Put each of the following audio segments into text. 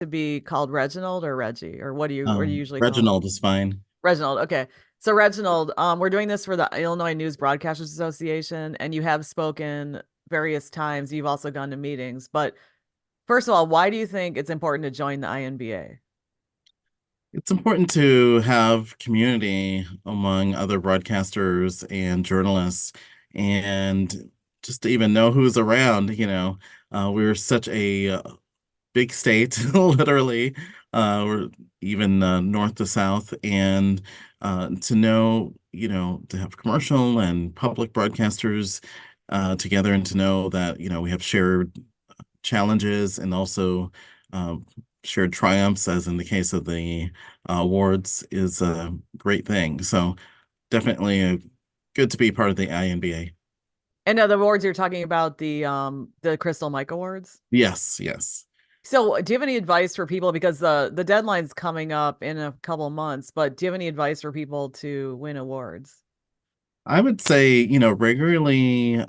to be called Reginald or Reggie, or what do you usually call him? Reginald is fine. Reginald. Okay. So Reginald, we're doing this for the Illinois News Broadcasters Association, and you have spoken various times. You've also gone to meetings. But first of all, why do you think it's important to join the INBA? It's important to have community among other broadcasters and journalists and just to even know who's around, we're such a big state, literally, we're even north to south, and to know, to have commercial and public broadcasters together and to know that, we have shared challenges and also um, shared triumphs, as in the case of the awards, is a great thing. So definitely good to be part of the INBA. And the awards you're talking about, the Crystal Mike Awards. Yes, yes. So, do you have any advice for people because the deadline's coming up in a couple months, but do you have any advice for people to win awards? I would say, regularly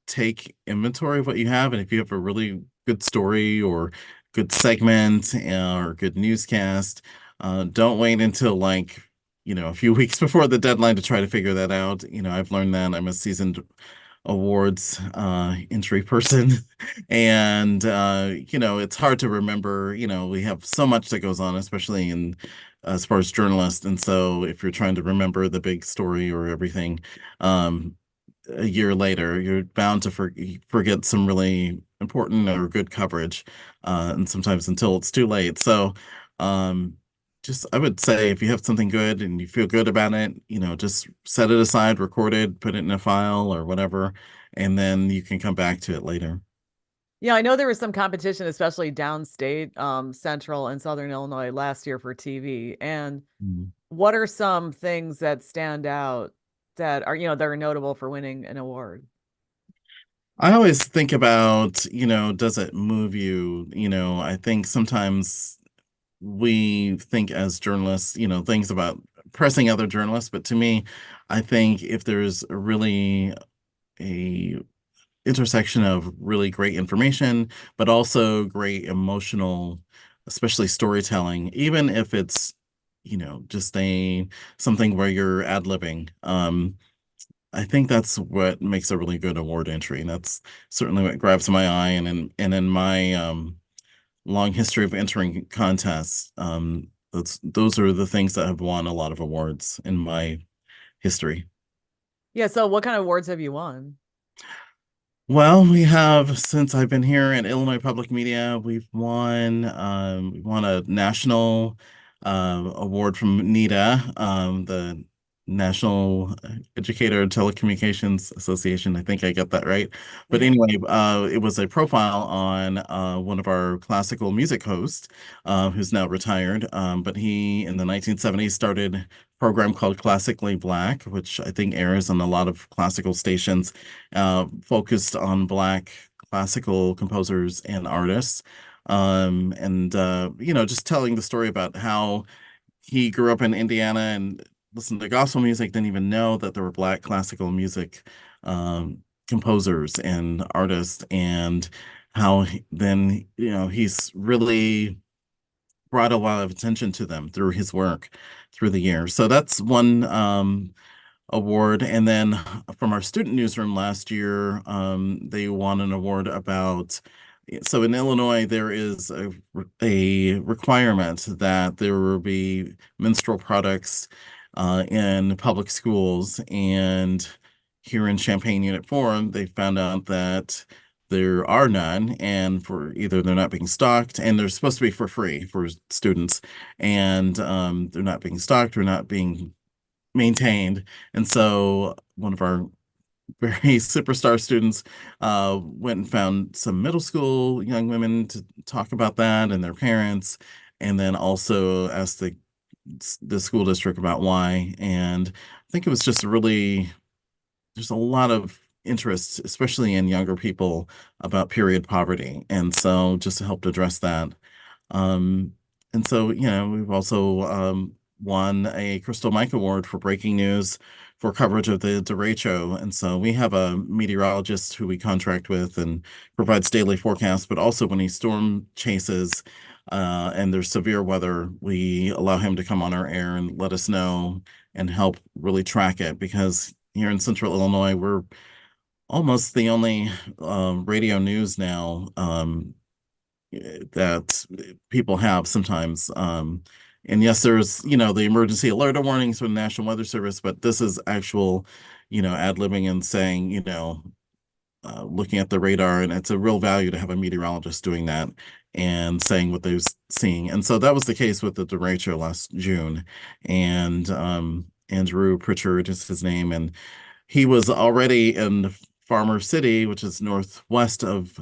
take inventory of what you have, and if you have a really good story or good segment or good newscast, don't wait until like, a few weeks before the deadline to try to figure that out. I've learned that I'm a seasoned awards entry person and it's hard to remember. We have so much that goes on, especially in as far as journalists, and so if you're trying to remember the big story or everything, um a year later, you're bound to forget some really important or good coverage, and sometimes until it's too late. So, um, just I would say if you have something good and you feel good about it, just set it aside, record it, put it in a file or whatever, and then you can come back to it later. Yeah, I know there was some competition, especially downstate, Central and Southern Illinois last year for TV. And Mm. what are some things that stand out that are notable for winning an award? I always think about, does it move you? I think sometimes we think as journalists, things about pressing other journalists, but to me, I think if there's really a intersection of really great information, but also great emotional, especially storytelling, even if it's, just a something where you're ad-libbing. I think that's what makes a really good award entry, and that's certainly what grabs my eye. And in my long history of entering contests, those are the things that have won a lot of awards in my history. Yeah, so what kind of awards have you won? Well, we have since I've been here at Illinois Public Media, we won a national award from NETA, the National Educator Telecommunications Association. I think I got that right. But anyway, it was a profile on one of our classical music hosts, who's now retired. But he in the 1970s started a program called Classically Black, which I think airs on a lot of classical stations, focused on Black classical composers and artists. Just telling the story about how he grew up in Indiana and listened to gospel music, didn't even know that there were Black classical music composers and artists, and how then, he's really brought a lot of attention to them through his work through the years. So that's one award. And then from our student newsroom last year, they won an award about. So in Illinois, there is a requirement that there will be menstrual products in public schools. And here in Champaign Unit 4, they found out that there are none, and for either they're not being stocked, and they're supposed to be for free for students, and they're not being stocked or not being maintained. And so one of our very superstar students went and found some middle school young women to talk about that and their parents, and then also asked the school district about why. And I think it was just really, there's a lot of interest, especially in younger people, about period poverty. And so just to help to address that. Um, and so, we've also won a Crystal Mike Award for breaking news for coverage of the derecho. And so we have a meteorologist who we contract with and provides daily forecasts, but also when he storm chases and there's severe weather, we allow him to come on our air and let us know and help really track it because here in Central Illinois, we're almost the only radio news now that people have sometimes. And yes, there's, the emergency alert warnings from the National Weather Service, but this is actual, ad-libbing and saying, looking at the radar, and it's a real value to have a meteorologist doing that and saying what they're seeing. And so that was the case with the derecho last June. And Andrew Pritchard is his name, and he was already in Farmer City, which is northwest of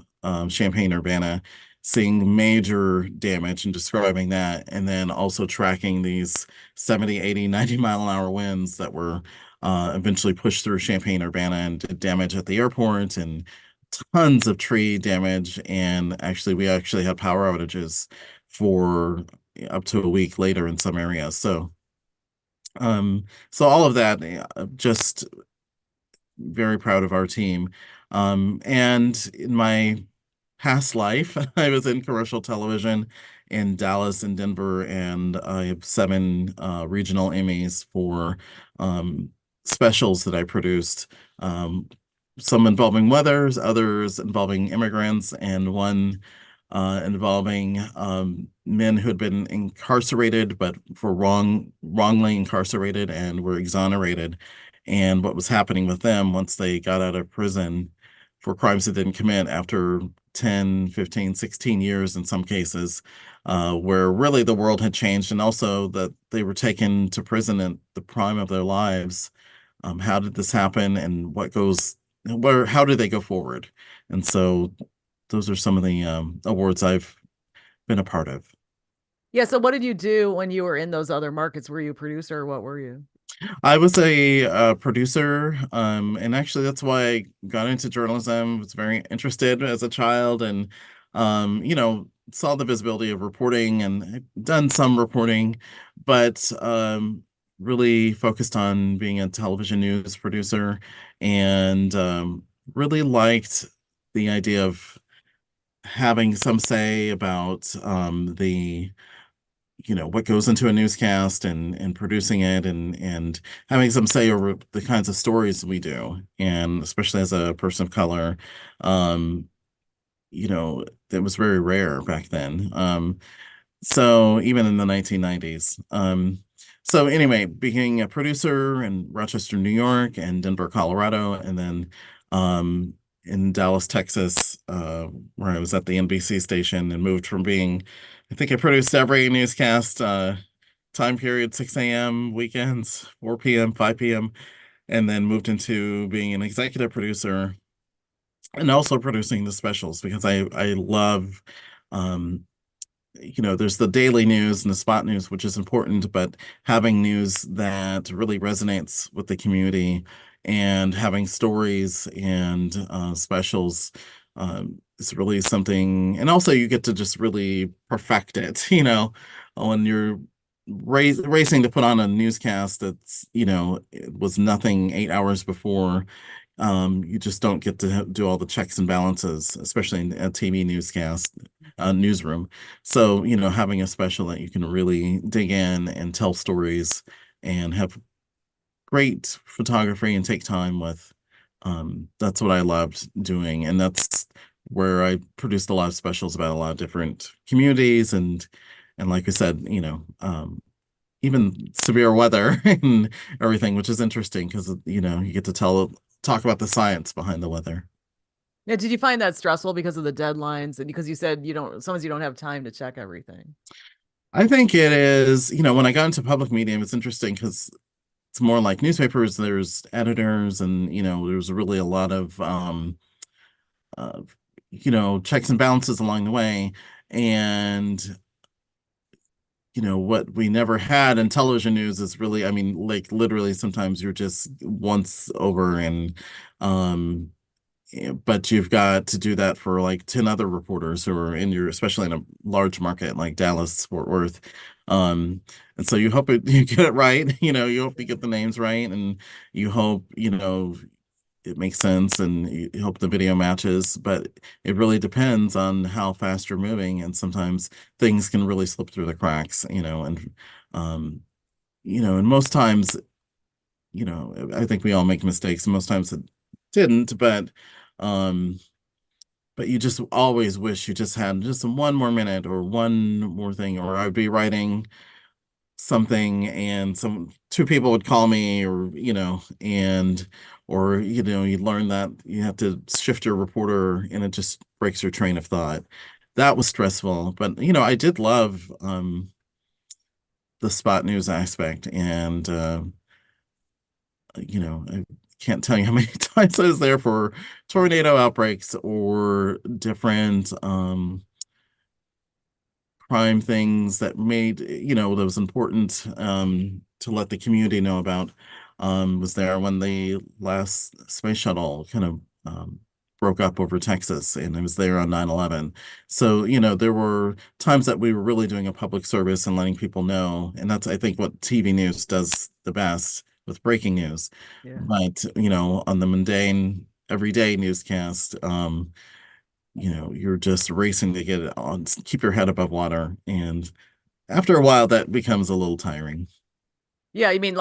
Champaign, Urbana, seeing major damage and describing that, and then also tracking these 70, 80, 90-mile-an-hour winds that were eventually pushed through Champaign, Urbana, and did damage at the airport and tons of tree damage. And actually, we actually had power outages for up to a week later in some areas. So all of that, just very proud of our team. And in my past life, I was in commercial television in Dallas and Denver, and I have 7 regional Emmys for specials that I produced. Some involving weathers, others involving immigrants, and one involving men who had been incarcerated, but for wrongly incarcerated and were exonerated, and what was happening with them once they got out of prison for crimes they didn't commit after 10, 15, 16 years in some cases, where really the world had changed, and also that they were taken to prison at the prime of their lives. How did this happen, and how do they go forward? And so those are some of the awards I've been a part of. Yeah. So what did you do when you were in those other markets? Were you a producer or what were you? I was a producer, and actually that's why I got into journalism. Was very interested as a child, and saw the visibility of reporting, and I've done some reporting, but really focused on being a television news producer, and really liked the idea of having some say about the what goes into a newscast and producing it and having some say over the kinds of stories we do, and especially as a person of color, um that was very rare back then, so even in the 1990s. So anyway, being a producer in Rochester, New York, and Denver, Colorado, and then um, in Dallas, Texas, where I was at the NBC station and moved from being, I think I produced every newscast, time period, 6 a.m., weekends, 4 p.m., 5 p.m., and then moved into being an executive producer and also producing the specials because I love um, there's the daily news and the spot news, which is important, but having news that really resonates with the community and having stories and specials is really something. And also, you get to just really perfect it, when you're racing to put on a newscast that's, it was nothing 8 hours before. You just don't get to do all the checks and balances, especially in a TV newscast, newsroom. So, having a special that you can really dig in and tell stories and have great photography and take time with, that's what I loved doing. And that's where I produced a lot of specials about a lot of different communities and like I said, even severe weather and everything, which is interesting because you get to talk about the science behind the weather. Yeah. Did you find that stressful because of the deadlines and because you said sometimes you don't have time to check everything? I think it is, when I got into public media, it's interesting because it's more like newspapers, there's editors and, there's really a lot of, uh, checks and balances along the way. And what we never had in television news is really, I mean, like literally sometimes you're just once over and um but you've got to do that for like 10 other reporters who are in your, especially in a large market like Dallas, Fort Worth. Um, and so you hope you get it right, you hope you get the names right, and you hope, it makes sense, and you hope the video matches, but it really depends on how fast you're moving, and sometimes things can really slip through the cracks, um, and most times, I think we all make mistakes, and most times it didn't, um, but you just always wish you just had just one more minute or one more thing, or I'd be writing something and some two people would call me, or or you learn that you have to shift your reporter and it just breaks your train of thought. That was stressful, but I did love the spot news aspect, and I can't tell you how many times I was there for tornado outbreaks or different crime things that made, that was important to let the community know about. Was there when the last space shuttle kind of broke up over Texas, and I was there on 9/11. So, there were times that we were really doing a public service and letting people know. And that's, I think, what TV news does the best with breaking news. Yeah. But, on the mundane, everyday newscast, you're just racing to get it on, keep your head above water. And after a while, that becomes a little tiring. Yeah, you mean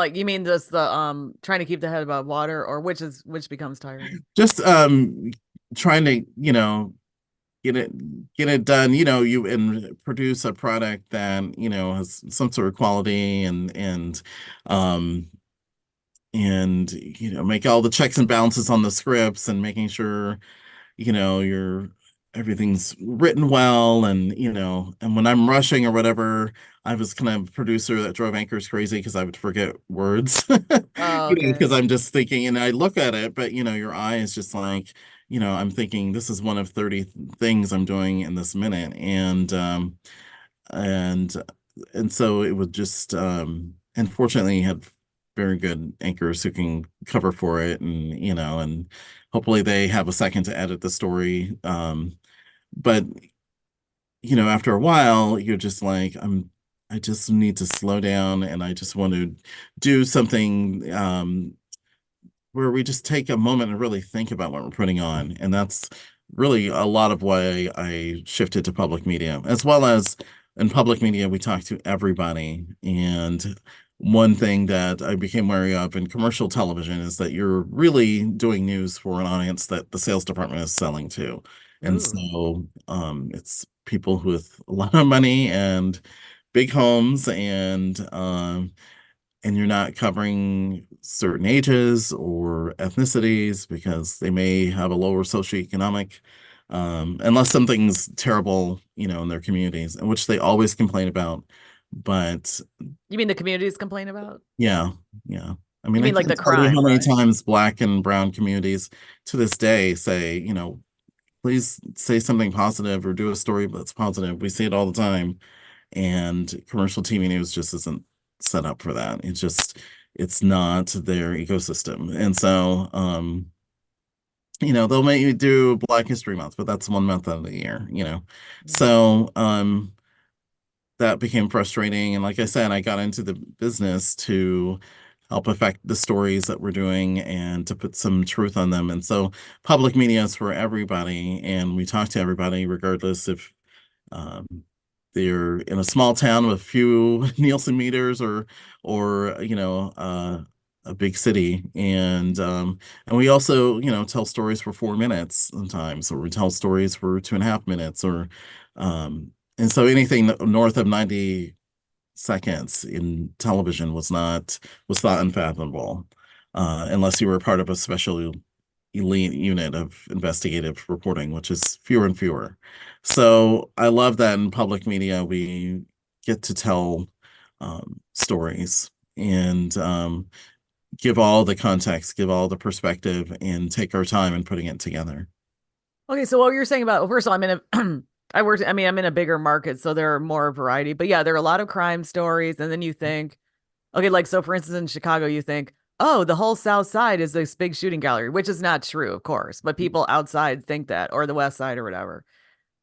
just the trying to keep the head above water, or which becomes tiring. Just trying to, get it get it done, you and produce a product that, has some sort of quality, um make all the checks and balances on the scripts, and making sure you're everything's written well, and when I'm rushing or whatever, I was kind of a producer that drove anchors crazy because I would forget words, Oh, okay. because I'm just thinking, and I look at it, but your eye is just like, I'm thinking this is one of 30 things I'm doing in this minute. And and so it would just and fortunately you had very good anchors who can cover for it, and hopefully they have a second to edit the story. But after a while you're just like, I just need to slow down, and I just want to do something where we just take a moment and really think about what we're putting on. And that's really a lot of why I shifted to public media. As well as in public media, we talk to everybody. And one thing that I became wary of in commercial television is that you're really doing news for an audience that the sales department is selling to. And Ooh. so it's people with a lot of money and big homes, and you're not covering certain ages or ethnicities because they may have a lower socioeconomic, unless something's terrible, in their communities, and which they always complain about. But You mean the communities complain about? yeah, yeah. I You mean, I mean like can't the tell you how crime, many right? times Black and brown communities to this day say, please say something positive or do a story that's positive. We see it all the time, and commercial TV news just isn't set up for that. It's not their ecosystem. And so they'll make you do Black History Month, but that's 1 month out of the year, Mm. so that became frustrating. And like I said, I got into the business to help affect the stories that we're doing and to put some truth on them. And so public media is for everybody, and we talk to everybody regardless if um, they're in a small town with a few Nielsen meters, or a big city. And we also tell stories for 4 minutes sometimes, or we tell stories for 2.5 minutes, or and so anything north of 90 seconds in television was thought unfathomable, unless you were part of a special elite unit of investigative reporting, which is fewer and fewer. So I love that in public media we get to tell stories, and give all the context, give all the perspective, and take our time in putting it together. Okay, so what you're saying about, well, first of all, I'm in a I'm in a bigger market, so there are more variety. But yeah, there are a lot of crime stories, and then you think, okay, like so for instance in Chicago, you think, oh, the whole South Side is this big shooting gallery, which is not true, of course, but people outside think that, or the West Side or whatever.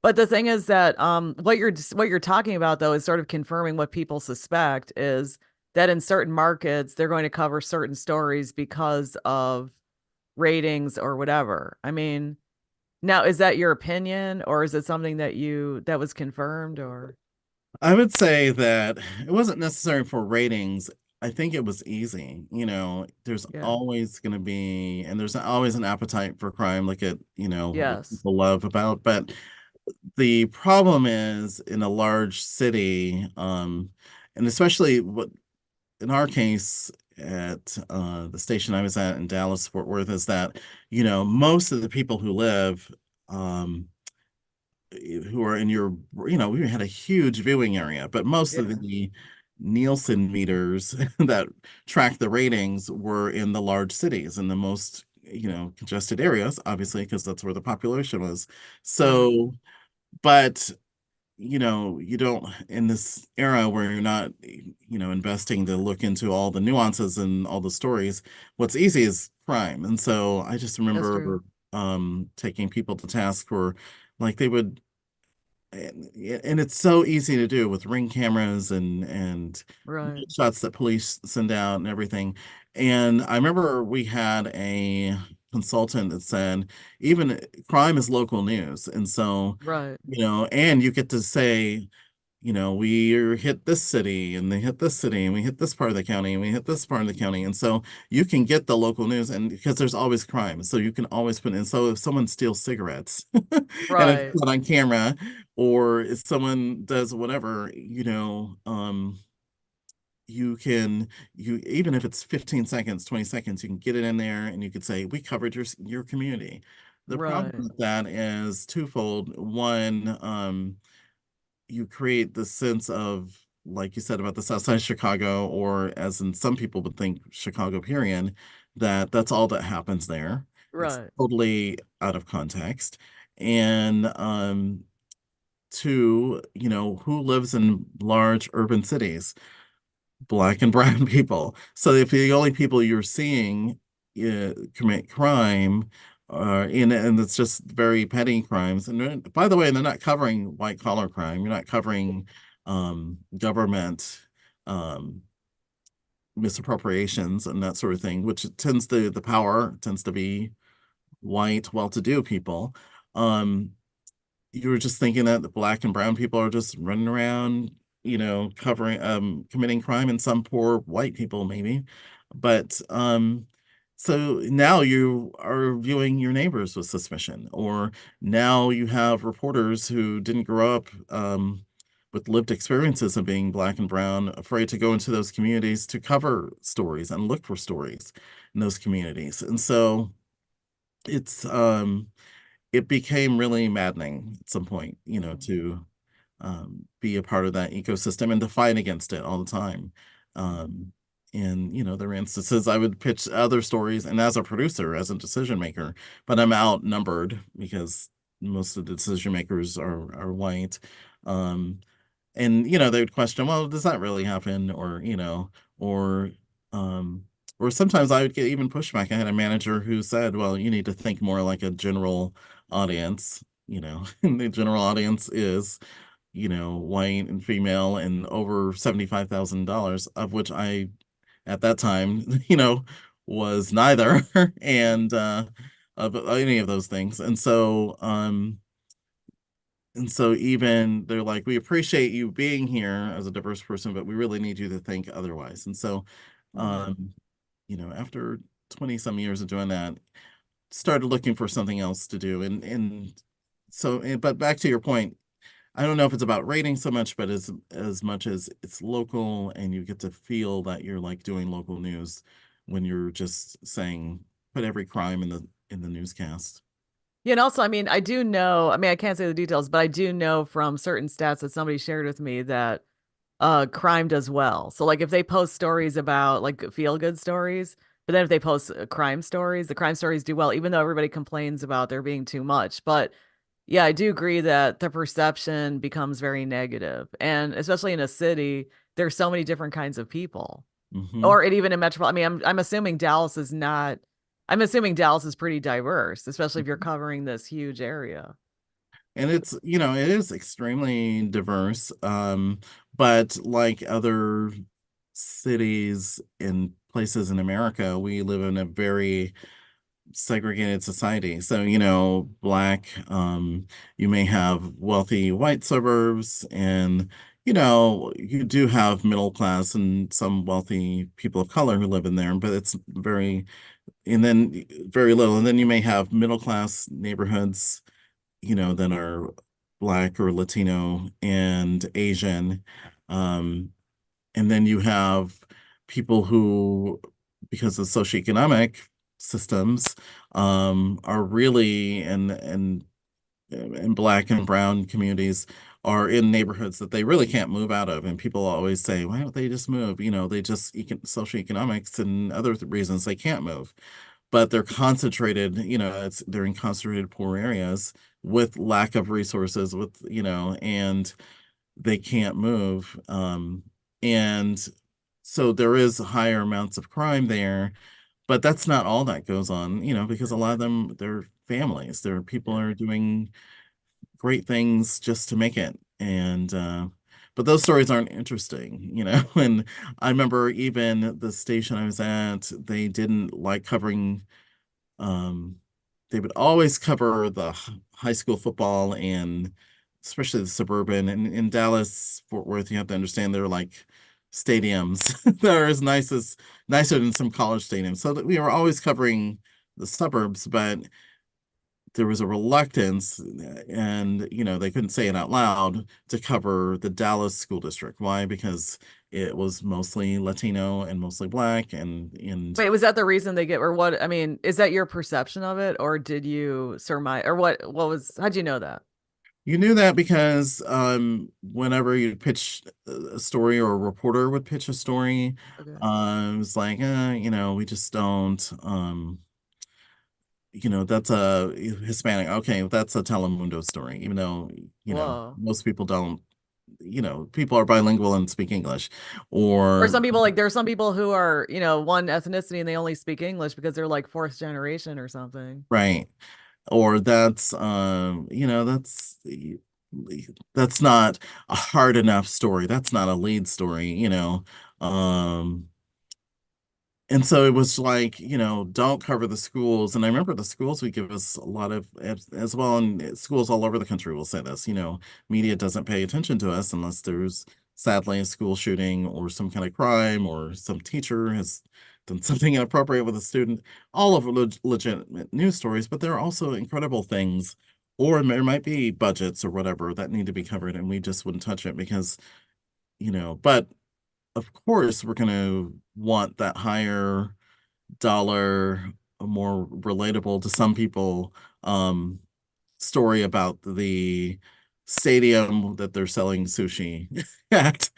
But the thing is that what you're talking about though is sort of confirming what people suspect is that in certain markets they're going to cover certain stories because of ratings or whatever. I mean, now is that your opinion or is it something that was confirmed or I would say that it wasn't necessary for ratings. I think it was easy. There's yeah. always going to be, and there's always an appetite for crime. Look at, what Yes. people love about, but the problem is in a large city, and especially what in our case at the station I was at in Dallas, Fort Worth, is that, most of the people who live, um, who are in your, we had a huge viewing area, but most of Yeah. the Nielsen meters that track the ratings were in the large cities in the most, congested areas, obviously, because that's where the population was. Right. So, but you don't in this era where you're not, investing to look into all the nuances and all the stories, what's easy is crime. And so I just That's true. remember taking people to task for like they would and it's so easy to do with ring cameras and Right. shots that police send out and everything. And I remember we had a consultant that said even crime is local news. And so, Right. and you get to say, we hit this city and they hit this city and we hit this part of the county and we hit this part of the county. And so you can get the local news and because there's always crime. So you can always put in. So if someone steals cigarettes and it's Right. not on camera, or if someone does whatever, you even if it's 15 seconds, 20 seconds, you can get it in there and you could say, we covered your community. The problem Right. with that is twofold. One, you create the sense of, like you said about the South Side of Chicago, or as in some people would think Chicago, period, that that's all that happens there. It's Right. totally out of context. And two, who lives in large urban cities? Black and brown people. So if the only people you're seeing commit crime, and it's just very petty crimes. And by the way, they're not covering white collar crime. You're not covering government um, misappropriations and that sort of thing, which the power tends to be white, well-to-do people. Um, you were just thinking that the black and brown people are just running around, covering committing crime and some poor white people maybe. But so now you are viewing your neighbors with suspicion, or now you have reporters who didn't grow up with lived experiences of being black and brown, afraid to go into those communities to cover stories and look for stories in those communities. And so it's it became really maddening at some point, to be a part of that ecosystem and to fight against it all the time. Um, and there were instances I would pitch other stories, and as a producer, as a decision maker, but I'm outnumbered because most of the decision makers are white. Um, and they would question, well, does that really happen? Or um, or sometimes I would get even pushback. I had a manager who said, well, you need to think more like a general audience. And the general audience is, white and female and over $75,000, of which I, at that time, was neither, and of any of those things. And so even they're like, we appreciate you being here as a diverse person, but we really need you to think otherwise. And so, Mhm. um, after 20 some years of doing that, started looking for something else to do. But back to your point, I don't know if it's about rating so much, but as much as it's local and you get to feel that you're like doing local news when you're just saying put every crime in the newscast. Yeah, and also, I mean, I do know, I mean, I can't say the details, but I do know from certain stats that somebody shared with me that crime does well. So like if they post stories about like feel good stories, but then if they post crime stories, the crime stories do well, even though everybody complains about there being too much. But yeah, I do agree that the perception becomes very negative. And especially in a city, there's so many different kinds of people. Hmm. or it even in metro. I mean, I'm assuming Dallas is not. I'm assuming Dallas is pretty diverse, especially if you're covering this huge area. And it's, it is extremely diverse. But like other cities and places in America, we live in a very segregated society. So, you may have wealthy white suburbs, and, you do have middle class and some wealthy people of color who live in there, but it's and then very little. And then you may have middle class neighborhoods, that are Black or Latino and Asian. Um, and then you have people who, because of socioeconomic systems, are really in Black and brown communities are in neighborhoods that they really can't move out of. And people always say, why don't they just move? They just socioeconomics and other reasons they can't move, but they're concentrated, they're in concentrated poor areas with lack of resources, and they can't move. And so there is higher amounts of crime there, but that's not all that goes on, because a lot of them, they're families. There are people Yeah. who are doing great things just to make it. But those stories aren't interesting, And I remember even the station I was at, they didn't like covering, um, they would always cover the high school football, and especially the suburban. And in Dallas, Fort Worth, you have to understand they're like stadiums that are as nicer than some college stadiums. So that we were always covering the suburbs, but there was a reluctance, and they couldn't say it out loud, to cover the Dallas school district. Why? Because it was mostly Latino and mostly Black, and Wait, was that the reason they get, or what? I mean, is that your perception of it, or did you surmise, or what? What was? How'd you know that? you knew that because whenever you pitch a story, or a reporter would pitch a story, Okay. it was like, we just don't, that's a Hispanic. Okay, that's a Telemundo story, even though, Whoa. most people don't, people are bilingual and speak English, Or or some people like there are some people who are, one ethnicity and they only speak English because they're like fourth generation or something. right, or that's not a hard enough story. That's not a lead story, Um, And so it was like, don't cover the schools. And I remember the schools would give us a lot of, as well, and schools all over the country will say this, media doesn't pay attention to us unless there's sadly a school shooting or some kind of crime, or some teacher has done something inappropriate with a student. All of legitimate news stories, but there are also incredible things, or there might be budgets or whatever that need to be covered, and we just wouldn't touch it because, but of course, we're going to want that higher dollar, more relatable to some people, um, story about the stadium that they're selling sushi at,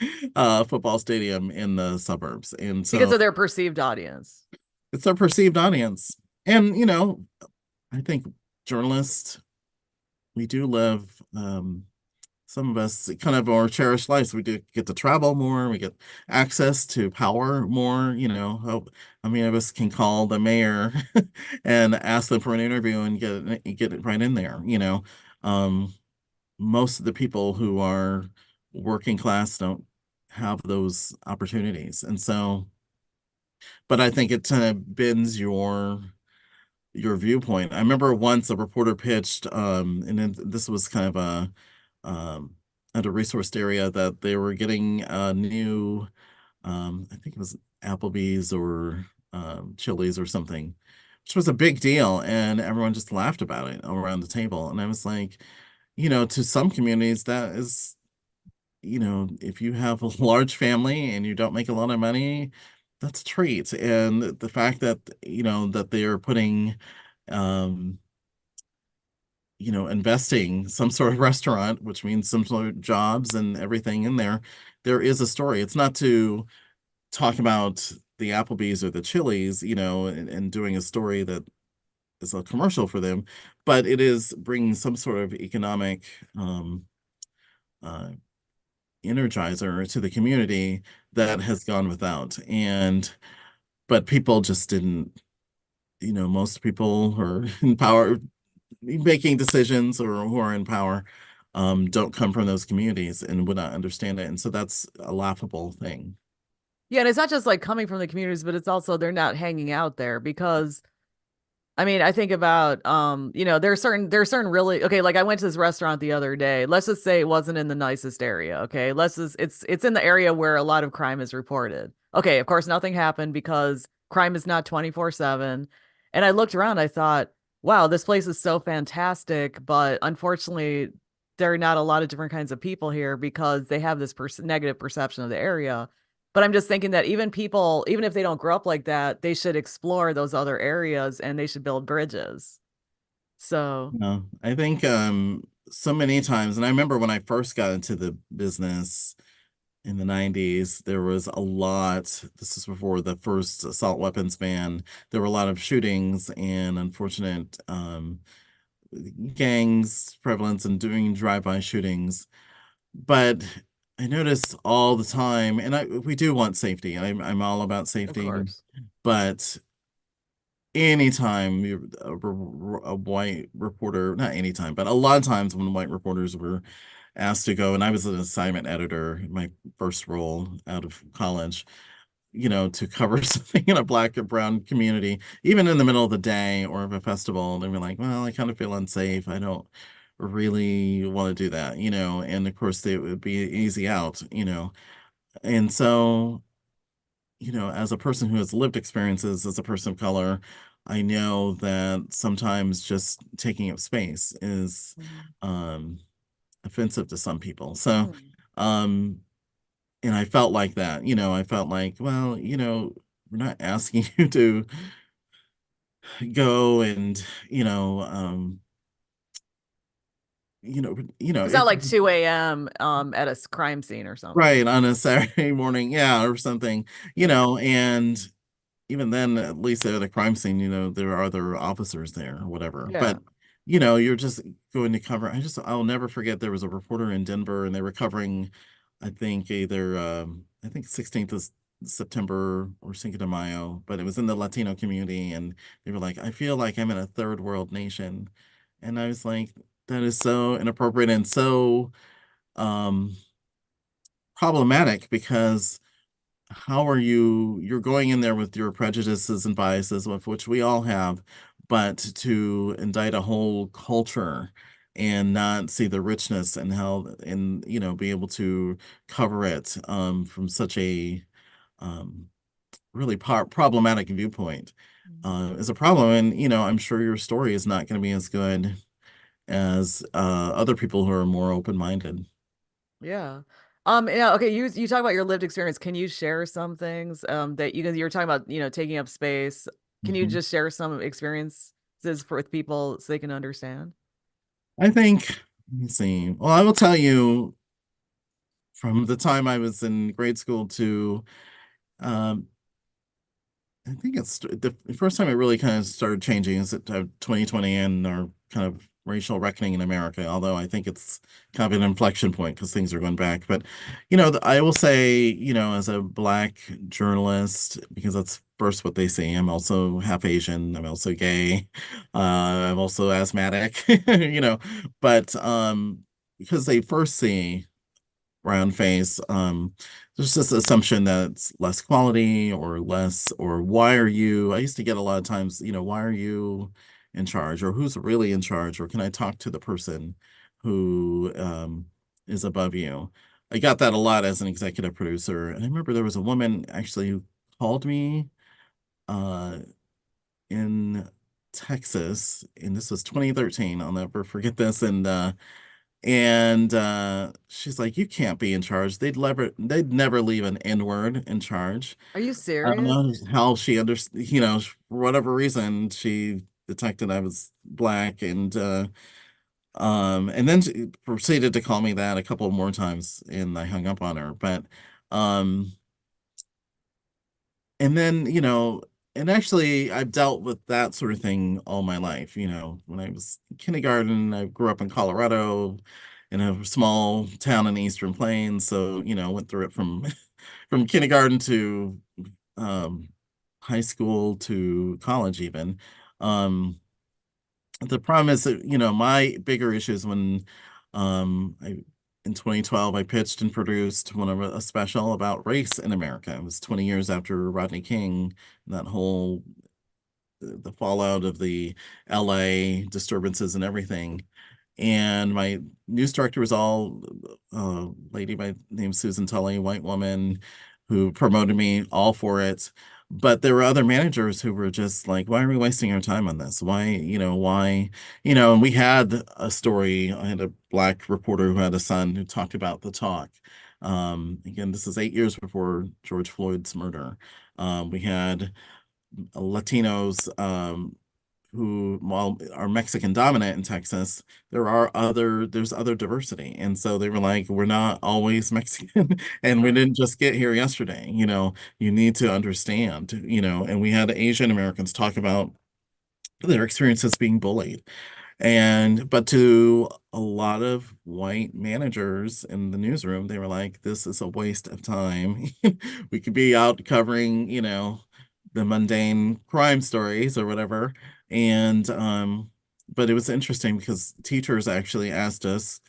football stadium in the suburbs. And Because so of their perceived audience. it's a perceived audience. And, I think journalists, we do live, some of us kind of more cherished lives. We do get to travel more. We get access to power more. How many of us can call the mayor and ask them for an interview and get it right in there? Um, most of the people who are working class don't have those opportunities, and so. But I think it kind of bends your viewpoint. I remember once a reporter pitched, and then this was kind of um, at a resourced area, that they were getting a new, I think it was Applebee's or Chili's or something, which was a big deal, and everyone just laughed about it around the table. And I was like, to some communities, that is, if you have a large family and you don't make a lot of money, that's a treat. And the fact that, that they are putting, um, investing some sort of restaurant, which means some sort of jobs and everything in there, there is a story. It's not to talk about the Applebee's or the Chili's, and doing a story that is a commercial for them, but it is bringing some sort of economic, uh, energizer to the community that has gone without. But people just didn't, most people who are in power making decisions or who are in power don't come from those communities and would not understand it. And so that's a laughable thing. Yeah, and it's not just like coming from the communities, but it's also they're not hanging out there because I mean, I think about there are certain really okay, like I went to this restaurant the other day. Let's just say it wasn't in the nicest area, okay? Let's just it's in the area where a lot of crime is reported. Okay, of course nothing happened because crime is not 24/7. And I looked around, I thought, wow, this place is so fantastic, but unfortunately there are not a lot of different kinds of people here because they have this negative perception of the area. But I'm just thinking that even people, even if they don't grow up like that, they should explore those other areas and they should build bridges. So, No, I think so many times, and I remember when I first got into the business in the 90s, there was a lot, this is before the first assault weapons ban, there were a lot of shootings and unfortunate gangs prevalence and doing drive-by shootings. But I notice all the time, and we do want safety. I'm all about of safety, course. but anytime a white reporter, not anytime, but a lot of times when white reporters were asked to go, and I was an assignment editor, my first role out of college, to cover something in a black or brown community, even in the middle of the day or of a festival, they were like, well, I kind of feel unsafe. I don't really want to do that, and of course it would be an easy out, and so as a person who has lived experiences as a person of color, I know that sometimes just taking up space is Mhm. um, offensive to some people. So, Mhm. um, and I felt like that, I felt like, well, we're not asking you to go and, It's not it's like 2 a.m. At a crime scene or something. right on a Saturday morning, yeah, or something, Yeah. and even then, at least at a crime scene, there are other officers there or whatever. But, Yeah. you're just going to cover. I'll never forget there was a reporter in Denver and they were covering, I think, I think 16th of September or Cinco de Mayo, but it was in the Latino community. And they were like, I feel like I'm in a third world nation. And I was like, that is so inappropriate and so um, problematic because how are you're going in there with your prejudices and biases, of which we all have, but to indict a whole culture and not see the richness and how and be able to cover it from such a um, really problematic viewpoint is a problem. And I'm sure your story is not going to be as good as other people who are more open-minded. Yeah. Yeah, okay, you talk about your lived experience. Can you share some things that you were talking about, taking up space. Can you Mhm. just share some experiences with people so they can understand? I think, let me see. Well, I will tell you from the time I was in grade school to um, I think it's the first time it really kind of started changing is at 2020 and our kind of racial reckoning in America. Although I think it's kind of an inflection point because things are going back. But I will say, as a black journalist, because that's first what they see. I'm also half Asian. I'm also gay. I'm also asthmatic. But because they first see round face. There's this assumption that it's less quality or less, or why are you? I used to get a lot of times, why are you in charge, or who's really in charge, or can I talk to the person who is above you? I got that a lot as an executive producer, and I remember there was a woman actually who called me uh, in Texas, and this was 2013. I'll never forget this, and she's like, "You can't be in charge." They'd never leave an N-word in charge. Are you I don't serious? know how she for whatever reason, she detected I was black, and then she proceeded to call me that a couple more times, and I hung up on her. But um, and then and actually, I've dealt with that sort of thing all my life. When I was in kindergarten, I grew up in Colorado. in a small town in the Eastern Plains. So, went through it from from kindergarten to um, high school to college even. Um, the problem is that, my bigger issues when I in 2012 I pitched and produced one of a special about race in America. It was 20 years after Rodney King, that whole the fallout of the LA disturbances and everything. And my news director was all lady by name Susan Tully, white woman, who promoted me all for it. But there were other managers who were just like, why are we wasting our time on this? Why, and we had a story. I had a black reporter who had a son who talked about the talk. Again, this is 8 years before George Floyd's murder. We had Latinos who, while are Mexican dominant in Texas, there's other diversity. And so they were like, we're not always Mexican and we Right. didn't just get here yesterday, you need to understand, and we had Asian Americans talk about their experiences being bullied. But to a lot of white managers in the newsroom, they were like, this is a waste of time. We could be out covering, the mundane crime stories or whatever. And but it was interesting because teachers actually asked us,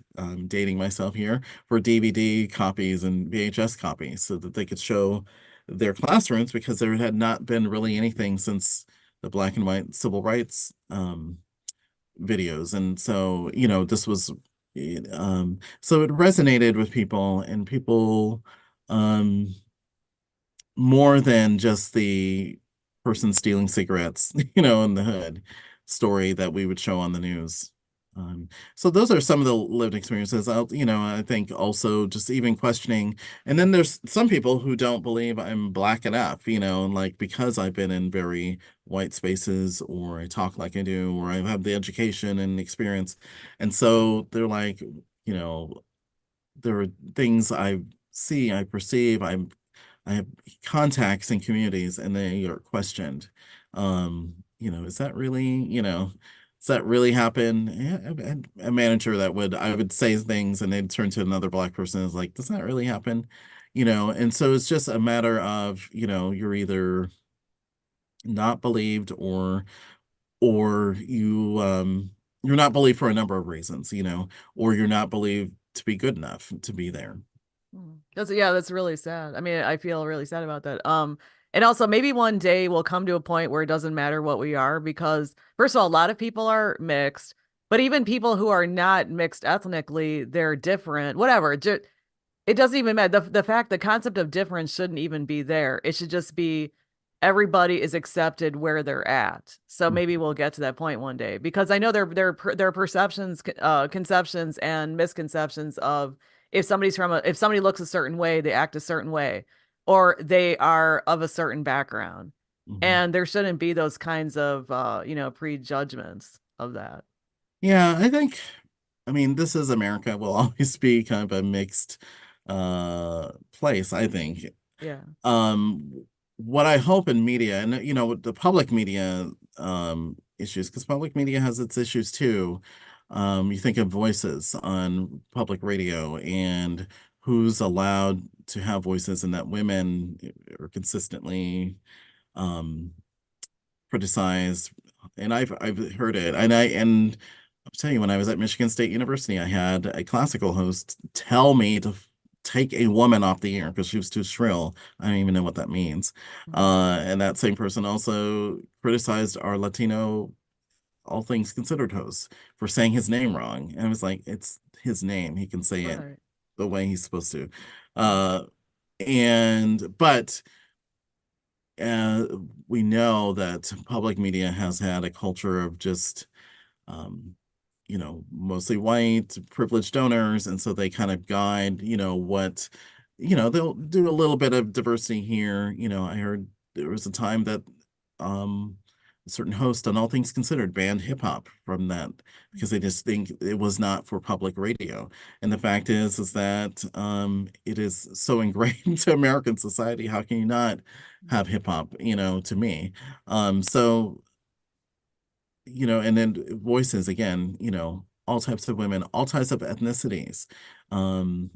dating myself here, for DVD copies and VHS copies so that they could show their classrooms because there had not been really anything since the black and white civil rights videos. And so, this was so it resonated with people and people um more than just the person stealing cigarettes, in the hood story that we would show on the news. So those are some of the lived experiences. I think also just even questioning, and then there's some people who don't believe I'm black enough, and like because I've been in very white spaces or I talk like I do, or I have the education and experience. And so they're like, you know, there are things I perceive, I have contacts in communities and they are questioned. Is that really, does that really happen? Yeah, I had a manager that I would say things and they'd turn to another black person and is like, does that really happen? And so it's just a matter of, you're either not believed or you're not believed for a number of reasons, or you're not believed to be good enough to be there. That's really sad. I mean, I feel really sad about that. And also maybe one day we'll come to a point where it doesn't matter what we are because first of all, a lot of people are mixed, but even people who are not mixed ethnically, they're different, whatever. It doesn't even matter. The concept of difference shouldn't even be there. It should just be everybody is accepted where they're at. So maybe we'll get to that point one day because I know there are perceptions, conceptions, and misconceptions of if somebody looks a certain way, they act a certain way, or they are of a certain background, Mhm. and there shouldn't be those kinds of prejudgments of that. Yeah, I mean, this is America. Will always be kind of a mixed place, I think. Yeah. What I hope in media, and the public media issues, because public media has its issues too. You think of voices on public radio and who's allowed to have voices, and that women are consistently um criticized. And I've heard it, and I'll tell you, when I was at Michigan State University, I had a classical host tell me to take a woman off the air because she was too shrill. I don't even know what that means. Mhm. And that same person also criticized our Latino All Things Considered host for saying his name wrong. And I was like, it's his name. He can say it Right. the way he's supposed to. Right. Uh, but uh, we know that public media has had a culture of just um, mostly white, privileged donors, and so they kind of guide, they'll do a little bit of diversity here. I heard there was a time that um, a certain host on All Things Considered banned hip hop from that because they just think it was not for public radio. And the fact is that it is so ingrained to American society. How can you not have hip hop, to me? So and then voices again, all types of women, all types of ethnicities. Um,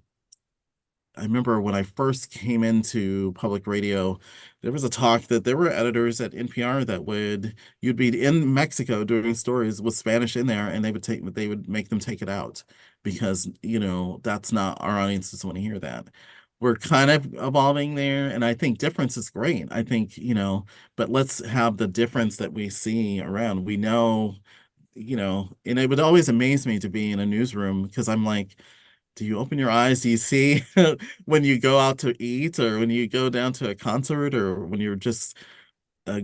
I remember when I first came into public radio, there was a talk that there were editors at NPR that you'd be in Mexico doing stories with Spanish in there, and they would make them take it out because, that's not our audience doesn't want to hear that. We're kind of evolving there, and I think difference is great. I think, but let's have the difference that we see around. We know, and it would always amaze me to be in a newsroom because I'm like, do you open your eyes? Do you see when you go out to eat or when you go down to a concert or when you're just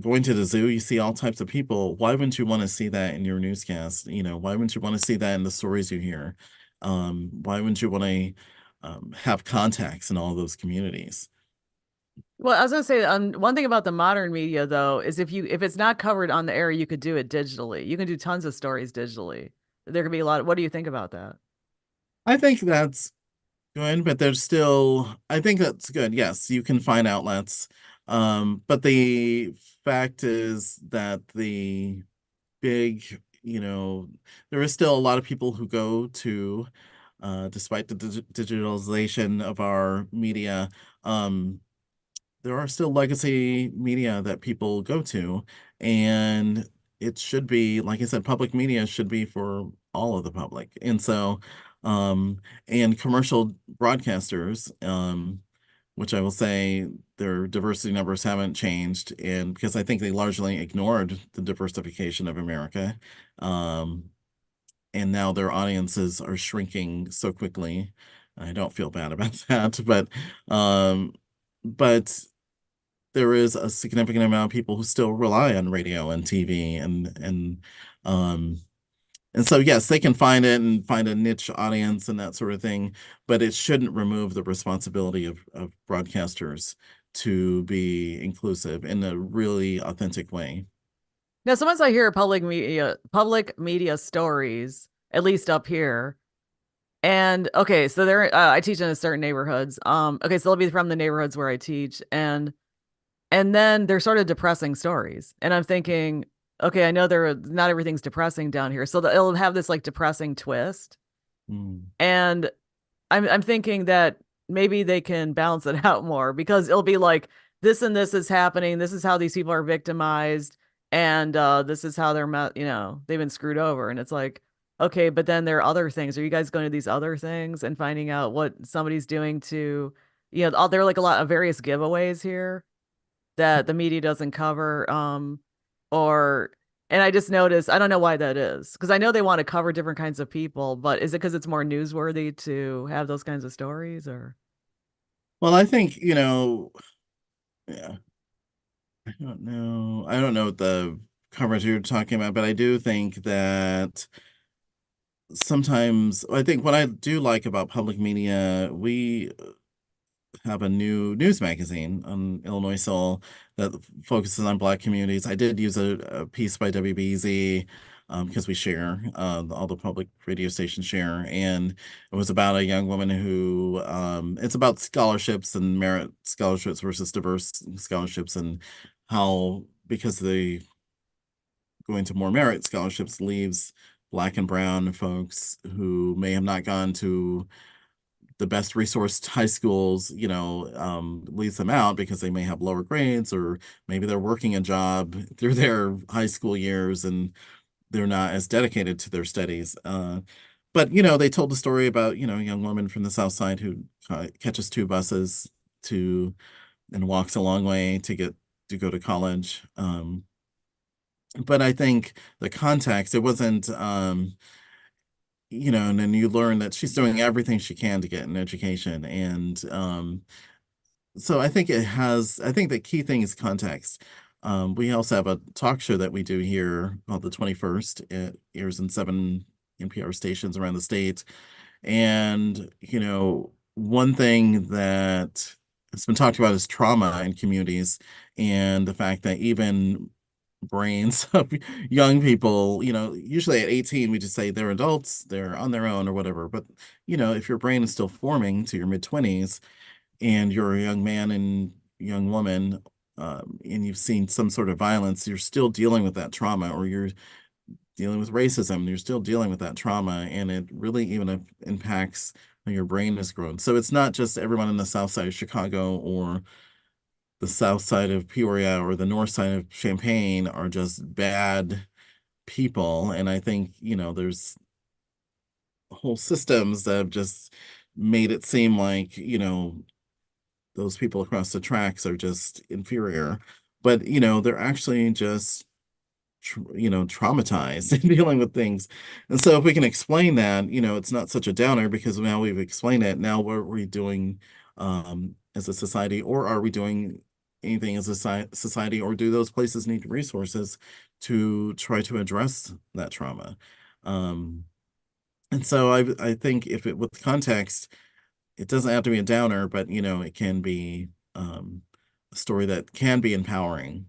going to the zoo, you see all types of people. Why wouldn't you want to see that in your newscast? Why wouldn't you want to see that in the stories you hear? Why wouldn't you want to have contacts in all those communities? Well, I was gonna say, one thing about the modern media though is if it's not covered on the air, you could do it digitally. You can do tons of stories digitally. There could be a lot. What do you think about that? I think that's good, but I think that's good. Yes, you can find outlets. But the fact is that the big, there is still a lot of people who go to, despite the digitalization of our media, um, there are still legacy media that people go to, and it should be, like I said, public media should be for all of the public. Um, and commercial broadcasters, which I will say their diversity numbers haven't changed, and because I think they largely ignored the diversification of America, um, and now their audiences are shrinking so quickly. I don't feel bad about that, um, but there is a significant amount of people who still rely on radio and TV um and so yes, they can find it and find a niche audience and that sort of thing, but it shouldn't remove the responsibility of broadcasters to be inclusive in a really authentic way. Now, sometimes I hear public media stories, at least up here. And okay, so I teach in a certain neighborhoods. Okay, so they'll be from the neighborhoods where I teach, and then they're sort of depressing stories. And I'm thinking, okay, I know not everything's depressing down here, so it'll have this like depressing twist. Mm. And I'm thinking that maybe they can balance it out more because it'll be like this and this is happening. This is how these people are victimized, and this is how they've been screwed over. And it's like, okay, but then there are other things. Are you guys going to these other things and finding out what somebody's doing to, there are like a lot of various giveaways here that the media doesn't cover. Or and I just noticed, I don't know why that is, because I know they want to cover different kinds of people, but is it because it's more newsworthy to have those kinds of stories, or? Well, I think, yeah, I don't know what the coverage you're talking about, but I do think that sometimes I think what I do like about public media, we have a new news magazine on Illinois Soul that focuses on Black communities. I did use a piece by WBZ because we share, all the public radio stations share, and it was about a young woman who, it's about scholarships and merit scholarships versus diverse scholarships, and how, because the going to more merit scholarships leaves Black and brown folks who may have not gone to the best resourced high schools, leads them out because they may have lower grades, or maybe they're working a job through their high school years and they're not as dedicated to their studies. But they told the story about, a young woman from the South Side who catches two buses to and walks a long way to go to college. But I think the context, it wasn't, and then you learn that she's doing everything she can to get an education. And so I think the key thing is context. We also have a talk show that we do here called the 21st. It airs in 7 NPR stations around the state. And, one thing that has been talked about is trauma in communities, and the fact that even brains of young people, usually at 18, we just say they're adults, they're on their own or whatever. But, if your brain is still forming to your mid-20s and you're a young man and young woman, and you've seen some sort of violence, you're still dealing with that trauma, or you're dealing with racism. You're still dealing with that trauma, and it really even impacts how your brain has grown. So it's not just everyone in the south side of Chicago or the south side of Peoria or the north side of Champaign are just bad people. And I think, there's whole systems that have just made it seem like, those people across the tracks are just inferior. But, they're actually just traumatized and dealing with things. And so if we can explain that, it's not such a downer because now we've explained it. Now what are we doing as a society, or are we doing anything as a society, or do those places need resources to try to address that trauma? Um, and so I think if it with context, it doesn't have to be a downer, but it can be a story that can be empowering.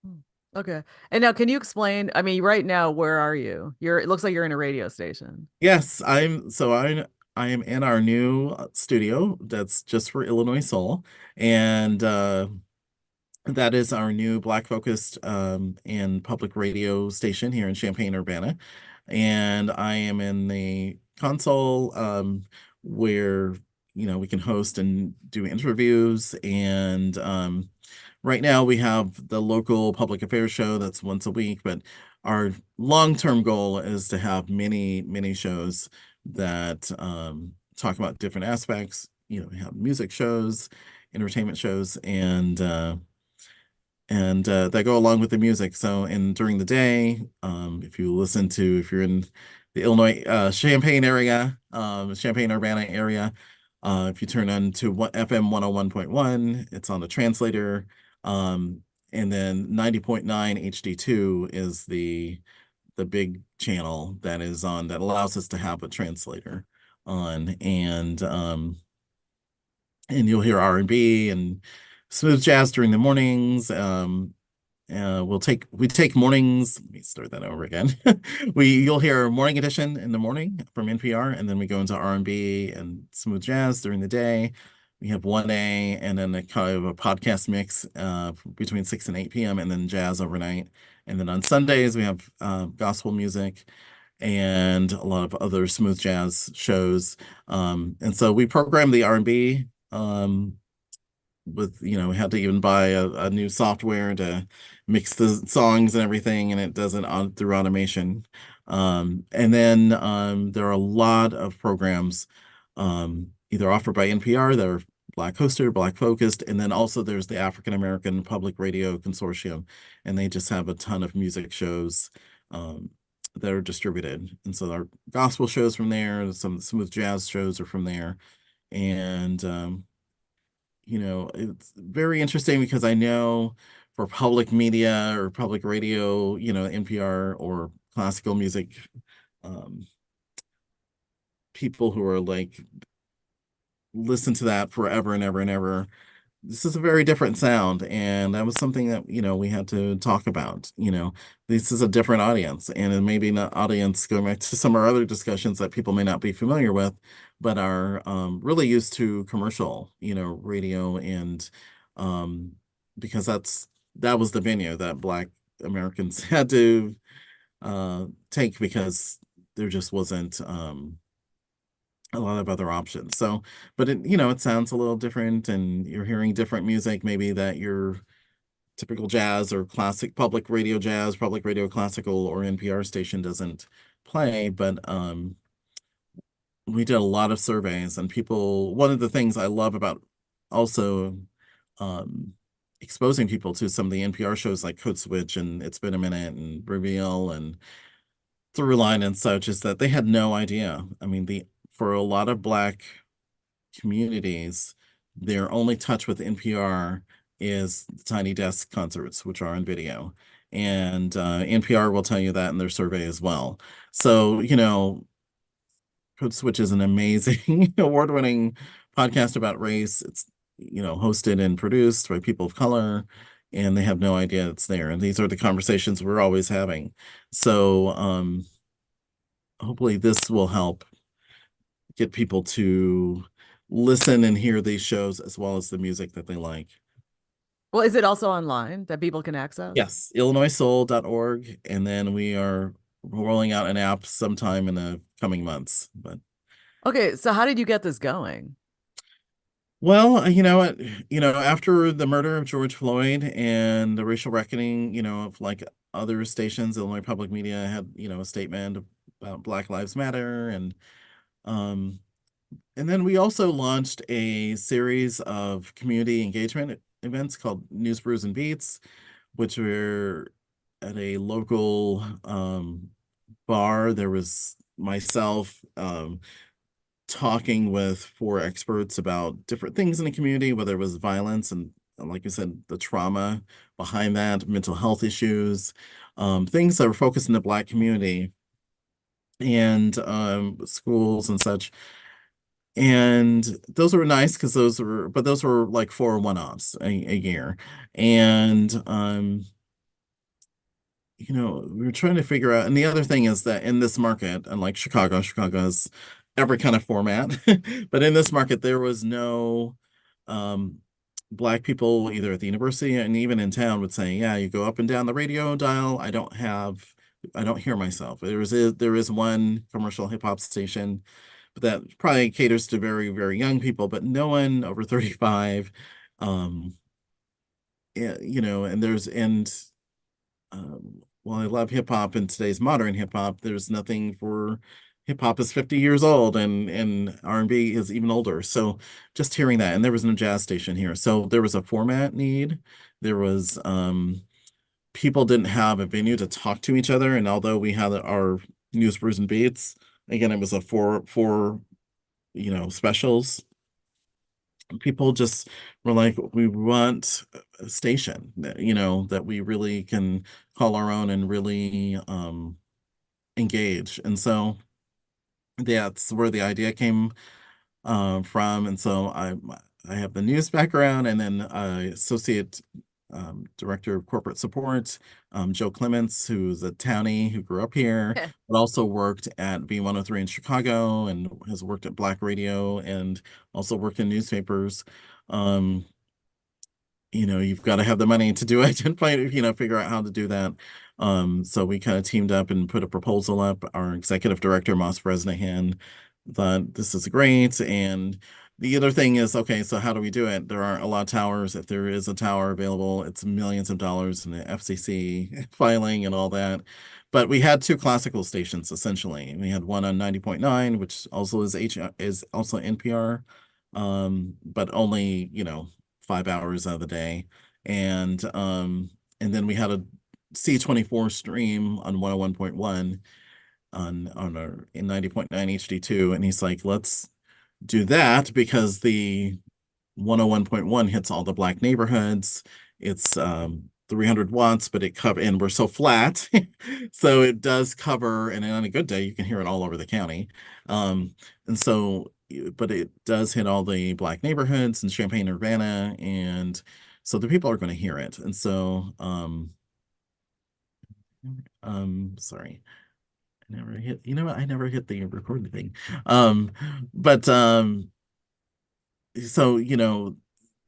Hmm. Okay. And now can you explain, I mean, right now, where are you? It looks like you're in a radio station. Yes, I am in our new studio that's just for Illinois Soul, and that is our new Black focused and public radio station here in Champaign, Urbana. And I am in the console where we can host and do interviews. And right now we have the local public affairs show that's once a week, but our long-term goal is to have many, many shows that talk about different aspects. We have music shows, entertainment shows, and that go along with the music. So, and during the day, if you're in the Illinois Champaign area, Champaign-Urbana area, if you turn on to FM 101.1, it's on the translator. Um, and then 90.9 HD2 is the big channel that is on that allows us to have a translator on. And you'll hear R&B and smooth jazz during the mornings. We take mornings. Let me start that over again. You'll hear morning edition in the morning from NPR, and then we go into R&B and smooth jazz during the day. We have 1A and then a kind of a podcast mix between 6 and 8 p.m. and then jazz overnight. And then on Sundays we have gospel music and a lot of other smooth jazz shows. And so we program the R&B with we had to even buy a new software to mix the songs and everything, and it does it on through automation. And then there are a lot of programs either offered by NPR that are Black hosted or Black focused, and then also there's the African American Public Radio Consortium, and they just have a ton of music shows that are distributed. And so our gospel shows from there, some smooth jazz shows are from there, and it's very interesting because I know for public media or public radio, NPR or classical music, um, people who are like, listen to that forever and ever and ever. This is a very different sound, and that was something that we had to talk about. This is a different audience, and it may be an audience going back to some of our other discussions that people may not be familiar with, but are really used to commercial radio, and um because that was the venue that Black Americans had to take because there just wasn't a lot of other options. So, but it sounds a little different, and you're hearing different music, maybe that your typical jazz or classic public radio jazz, public radio classical, or NPR station doesn't play. But we did a lot of surveys, and one of the things I love about also um exposing people to some of the NPR shows like Code Switch and It's Been a Minute and Reveal and Throughline and such is that they had no idea. I mean, the for a lot of Black communities, their only touch with NPR is the Tiny Desk concerts, which are on video. And NPR will tell you that in their survey as well. So, Code Switch is an amazing award-winning podcast about race. It's, hosted and produced by people of color, and they have no idea it's there. And these are the conversations we're always having. So, hopefully this will help get people to listen and hear these shows as well as the music that they like. Well, is it also online that people can access? Yes, illinoissoul.org. And then we are rolling out an app sometime in the coming months. But Okay, so how did you get this going? well, you know what, after the murder of George Floyd and the racial reckoning, of like other stations, Illinois Public Media had, a statement about Black Lives Matter, um and then we also launched a series of community engagement events called News Brews and Beats, which were at a local bar. There was myself talking with four experts about different things in the community, whether it was violence and like you said, the trauma behind that, mental health issues, things that were focused in the Black community and schools and such. And those were nice because those were like four one-offs a year. And we were trying to figure out, and the other thing is that in this market, unlike Chicago has every kind of format, but in this market, there was no um, Black people either at the university and even in town would say, yeah, you go up and down the radio dial. I don't hear myself. There is one commercial hip hop station, but that probably caters to very, very young people, but no one over 35. Um, yeah, while I love hip hop and today's modern hip hop, there's nothing for hip hop is 50 years old and R&B is even older. So just hearing that, and there was no jazz station here. So there was a format need. There was people didn't have a venue to talk to each other. And although we had our news brews and beats, again, it was a four specials. People just were like, we want a station that, that we really can call our own and really engage. And so that's where the idea came from. And so I have the news background and then associate director of corporate support, Joe Clements, who's a townie who grew up here, but also worked at B103 in Chicago and has worked at Black Radio and also worked in newspapers. Um, you've got to have the money to do it and figure out how to do that. So we kind of teamed up and put a proposal up. Our executive director, Moss Bresnahan, thought this is great. And the other thing is, okay, so how do we do it? There aren't a lot of towers. If there is a tower available, it's millions of dollars in the FCC filing and all that. But we had two classical stations essentially. We had one on 90.9, which also is also NPR, but only, 5 hours of the day. And then we had a C24 stream on 101.1 on our in 90.9 HD2. And he's like, let's do that because the 101.1 hits all the Black neighborhoods. It's 300 watts, but and we're so flat. So it does cover, and on a good day, you can hear it all over the county. And so, but it does hit all the Black neighborhoods in Champaign, Urbana, and so the people are going to hear it. And so, sorry. I never hit, you know what? I never hit the recording thing. But so,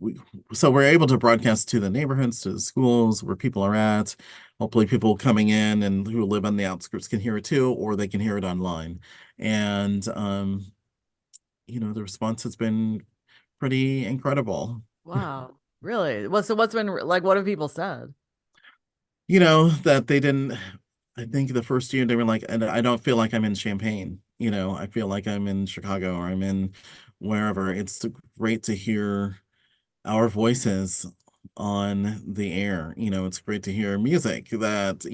we so we're able to broadcast to the neighborhoods, to the schools where people are at. Hopefully people coming in and who live on the outskirts can hear it too, or they can hear it online. And the response has been pretty incredible. Wow. Really? What's been like, what have people said? That they didn't, I think the first year they were like, and I don't feel like I'm in Champaign. I feel like I'm in Chicago or I'm in wherever. It's great to hear our voices on the air. It's great to hear music that,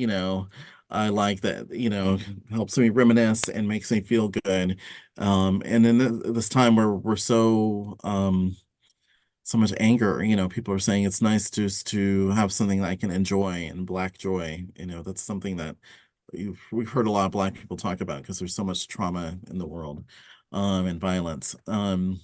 I like that, helps me reminisce and makes me feel good. And in this time where we're so much anger, people are saying it's nice just to have something that I can enjoy and Black joy. That's something that we've heard a lot of Black people talk about because there's so much trauma in the world, and violence. And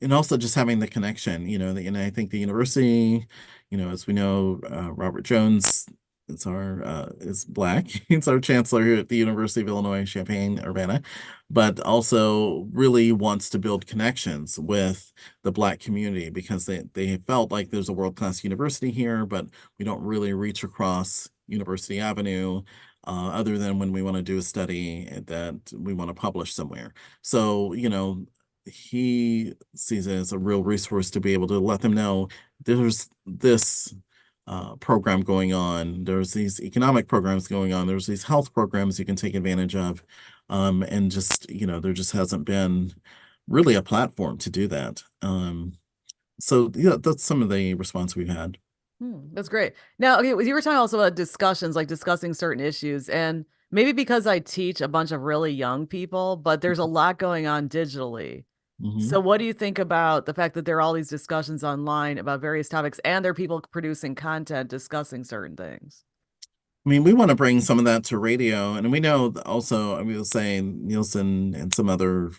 and also just having the connection, and I think the university, as we know, Robert Jones is black. He's our chancellor here at the University of Illinois Champaign Urbana, but also really wants to build connections with the black community because they felt like there's a world-class university here, but we don't really reach across University Avenue. Other than when we want to do a study that we want to publish somewhere. So, he sees it as a real resource to be able to let them know there's this program going on. There's these economic programs going on. There's these health programs you can take advantage of. And just, there just hasn't been really a platform to do that. So yeah, that's some of the response we've had. That's great. Now, okay, you were talking also about discussions, like discussing certain issues, and maybe because I teach a bunch of really young people, but there's a lot going on digitally. Mhm. So, what do you think about the fact that there are all these discussions online about various topics, and there are people producing content discussing certain things? I mean, we want to bring some of that to radio, and we know also, I was saying Nielsen and some other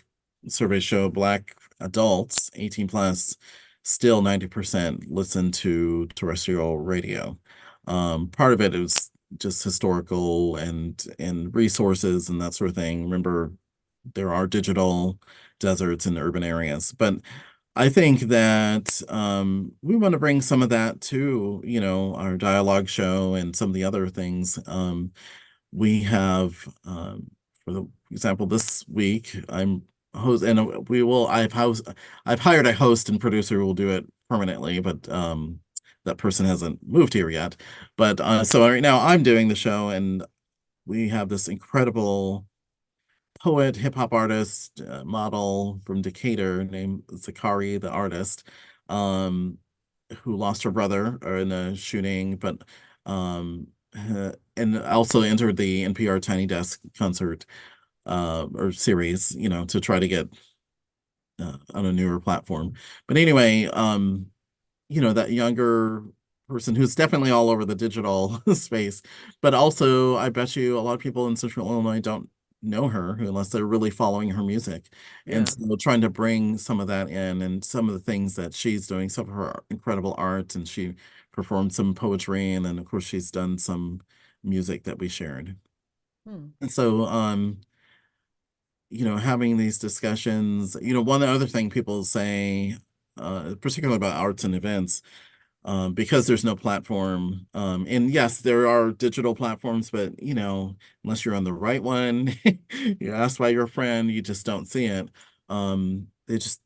surveys show Black adults, 18 plus, still 90% listen to terrestrial radio. Part of it is just historical and resources and that sort of thing. Remember, there are digital deserts in urban areas, but I think that we want to bring some of that to, our dialogue show and some of the other things. We have, for the example, this week I'm host, and I've hired a host and producer who will do it permanently, but that person hasn't moved here yet. But so right now I'm doing the show, and we have this incredible poet, hip hop artist, model from Decatur named Zakari, the artist, um, who lost her brother in a shooting, but and also entered the NPR Tiny Desk concert or series, to try to get on a newer platform. But anyway, that younger person who's definitely all over the digital space, but also I bet you a lot of people in Central Illinois don't know her unless they're really following her music. And Yeah. so trying to bring some of that in and some of the things that she's doing, some of her incredible art, and she performed some poetry, and then of course she's done some music that we shared. Hmm. And so having these discussions, one other thing people say, particularly about arts and events, because there's no platform. And yes, there are digital platforms, but unless you're on the right one, you're asked by your friend, you just don't see it. They just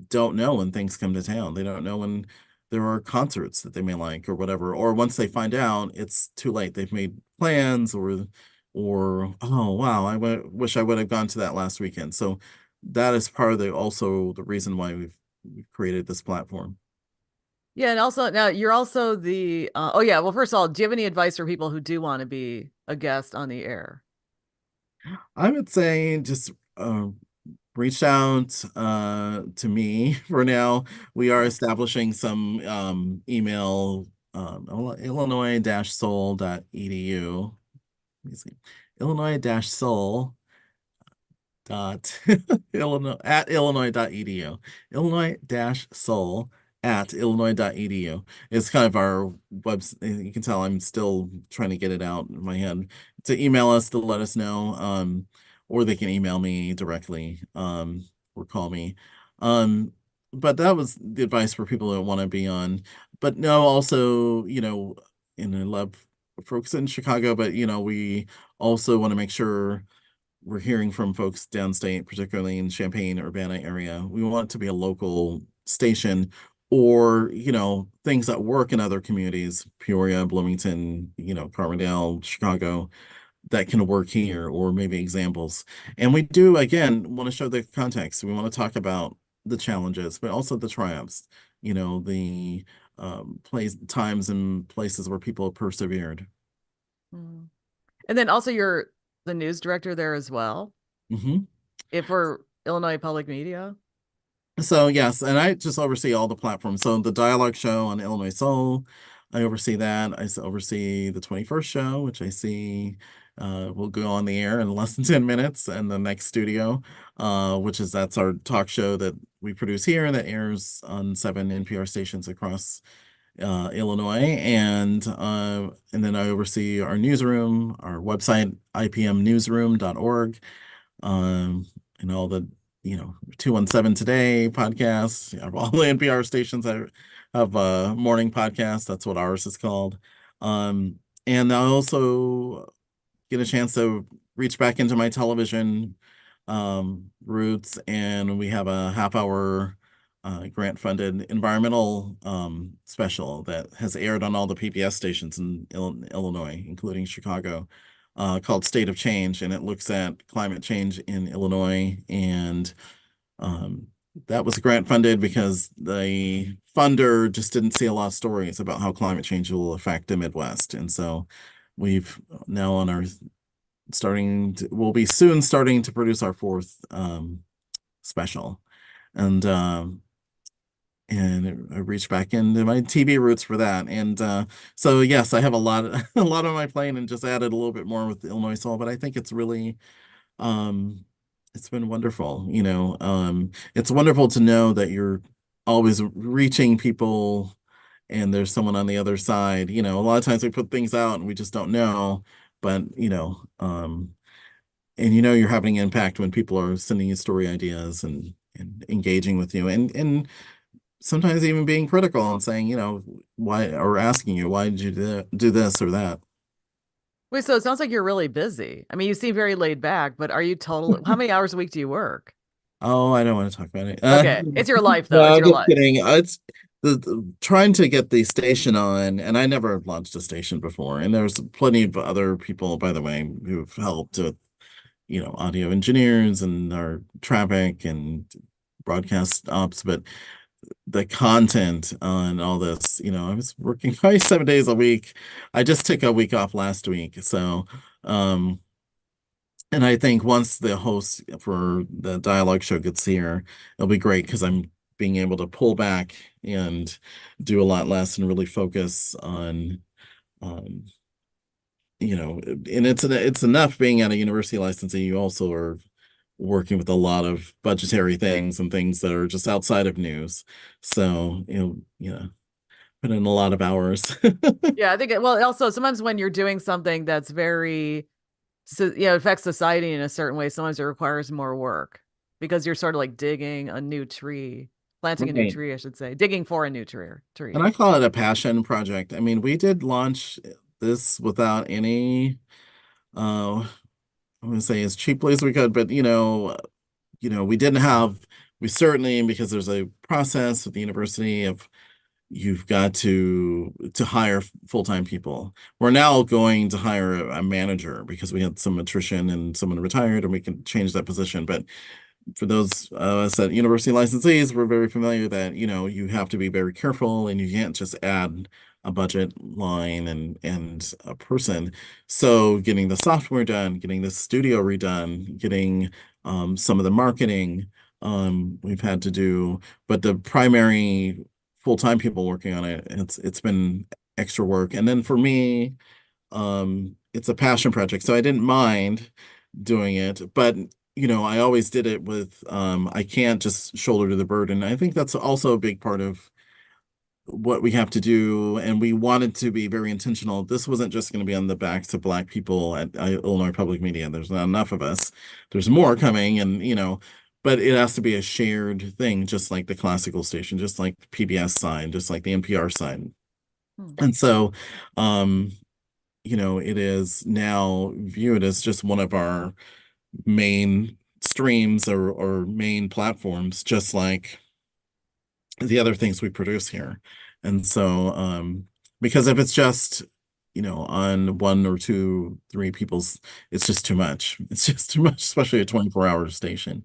don't know when things come to town. They don't know when there are concerts that they may like or whatever. Or once they find out, it's too late. They've made plans or oh wow, wish I would have gone to that last weekend. So that is part of also the reason why we've created this platform. Yeah, and also now you're also the oh yeah, well first of all, do you have any advice for people who do want to be a guest on the air? I would say just reach out to me for now. We are establishing some email illinois-soul.edu. Let me see. Illinois-soul dot Illinois at illinois.edu. Illinois-soul at illinois.edu. It's kind of our website. You can tell I'm still trying to get it out in my head. To email us to let us know, or they can email me directly, or call me. Um, but that was the advice for people that want to be on. But no, also, and I love folks in Chicago, but we also want to make sure we're hearing from folks downstate, particularly in Champaign, Urbana area. We want it to be a local station or, things that work in other communities, Peoria, Bloomington, Carbondale, Chicago, that can work here, or maybe examples. And we do, again, want to show the context. We want to talk about the challenges, but also the triumphs, the times and places where people have persevered. Hmm. And then also you're the news director there as well, Mhm. if for Illinois Public Media. So yes, and I just oversee all the platforms. So the dialogue show on Illinois Soul, I oversee that. Oversee the 21st show, which I see will go on the air in less than 10 minutes, and the next studio, that's our talk show that we produce here that airs on 7 NPR stations across Illinois, and then I oversee our newsroom, our website, ipmnewsroom.org, um, and all the 217 Today podcasts. I have all the NPR stations. I have a morning podcast. That's what ours is called. Um, and I also get a chance to reach back into my television roots, and we have a half hour grant funded environmental special that has aired on all the PBS stations in Illinois, including Chicago, called State of Change, and it looks at climate change in Illinois. And um, that was grant funded because the funder just didn't see a lot of stories about how climate change will affect the Midwest. And so we've now on our we'll be soon starting to produce our fourth special. And I reached back into my TV roots for that. And so yes, I have a lot a lot on my plate and just added a little bit more with Illinois Soul, but I think it's really um it's been wonderful. It's wonderful to know that you're always reaching people and there's someone on the other side. A lot of times we put things out and we just don't know, but and you're having an impact when people are sending you story ideas and engaging with you and sometimes even being critical and saying, why, or asking you, why did you do this or that? Wait, so it sounds like you're really busy. I mean, you seem very laid back, but are you how many hours a week do you work? Oh, I don't want to talk about it. Okay. It's your life though. It's No, your just life. kidding. It's trying to get the station on, and I never launched a station before. And there's plenty of other people, by the way, who've helped with, audio engineers and our traffic and broadcast ops, but the content on all this, I was working probably 7 days a week. I just took a week off last week. So, um, and I think once the host for the dialogue show gets here, it'll be great because I'm being able to pull back and do a lot less and really focus on, um, and it's enough being at a university licensing. You also are working with a lot of budgetary things and things that are just outside of news. So, put in a lot of hours. Yeah, I think well, also sometimes when you're doing something that's very, so affects society in a certain way, sometimes it requires more work because you're sort of like digging a new tree, planting a new Right. tree, I should say, digging for a new tree. And I call it a passion project. I mean, we did launch this without any, I want to say as cheaply as we could, but we didn't have, we certainly, because there's a process with the university of you've got to hire full-time people. We're now going to hire a manager because we had some attrition and someone retired and we can change that position. But for those of us at university licensees, we're very familiar that, you have to be very careful and you can't just add a budget line and a person. So getting the software done, getting the studio redone, getting some of the marketing we've had to do, but the primary full-time people working on it, it's been extra work. And then for me, it's a passion project, so I didn't mind doing it, but I always did it with I can't just shoulder the burden. I think that's also a big part of what we have to do, and we wanted to be very intentional. This wasn't just going to be on the backs of Black people at Illinois Public Media. There's not enough of us. There's more coming, and but it has to be a shared thing, just like the classical station, just like the PBS side, just like the NPR side. Hmm. And so, um, it is now viewed as just one of our main streams or main platforms, just like the other things we produce here. And so, because if it's just, on one or two, three people's, it's just too much. It's just too much, especially a 24-hour station.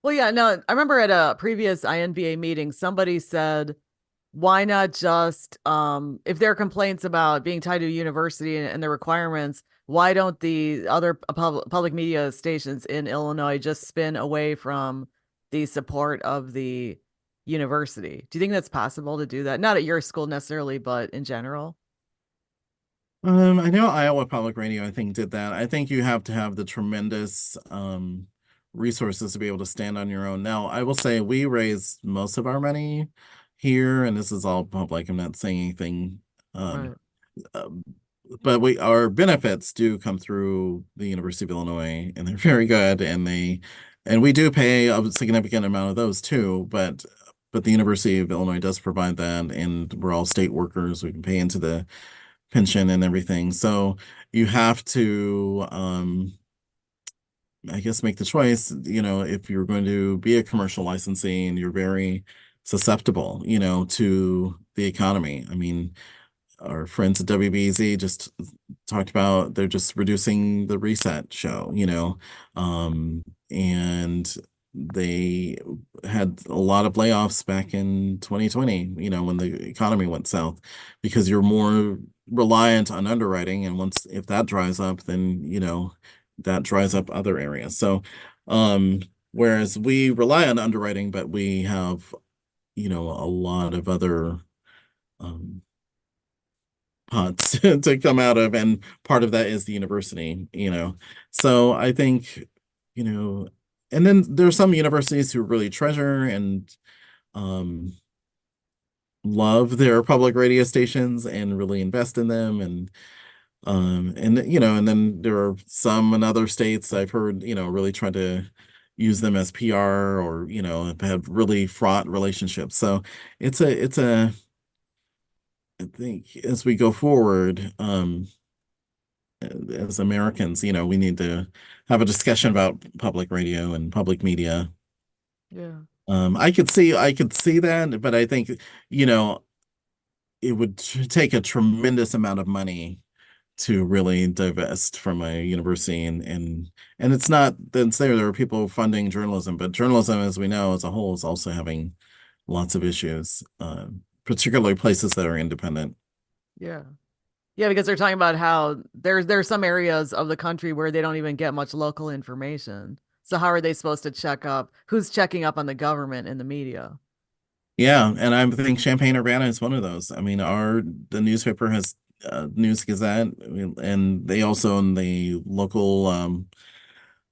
Well, yeah, no, I remember at a previous INBA meeting, somebody said, why not just, if there are complaints about being tied to a university and the requirements, why don't the other public media stations in Illinois just spin away from the support of the university? Do you think that's possible to do that? Not at your school necessarily, but in general? I know Iowa Public Radio, I think, did that. I think you have to have the tremendous resources to be able to stand on your own. Now, I will say we raise most of our money here, and this is all public. I'm not saying anything. Um, Right. um, but our benefits do come through the University of Illinois, and they're very good, and we do pay a significant amount of those too, but the University of Illinois does provide that, and we're all state workers. We can pay into the pension and everything. So you have to, I guess, make the choice, if you're going to be a commercial licensee and you're very susceptible, to the economy. I mean, our friends at WBZ just talked about they're just reducing the reset show, and they had a lot of layoffs back in 2020, when the economy went south, because you're more reliant on underwriting. And if that dries up, then, that dries up other areas. So, um, whereas we rely on underwriting, but we have, a lot of other, um, pots to come out of, and part of that is the university. So I think, you know, and then there's some universities who really treasure and um love their public radio stations and really invest in them, and then there are some in other states I've heard, really try to use them as PR, or have really fraught relationships. So it's a I think as we go forward, as Americans, we need to have a discussion about public radio and public media. Yeah. I could see that, but I think, you know, it would take a tremendous amount of money to really divest from a university, and it's not that's there are people funding journalism, but journalism, as we know, as a whole, is also having lots of issues, particularly places that are independent. Yeah. Yeah, because they're talking about how there's some areas of the country where they don't even get much local information. So how are they supposed to check up? Who's checking up on the government and the media? Yeah, and I think Champaign-Urbana is one of those. I mean, the newspaper has News Gazette, I mean, and they also own the local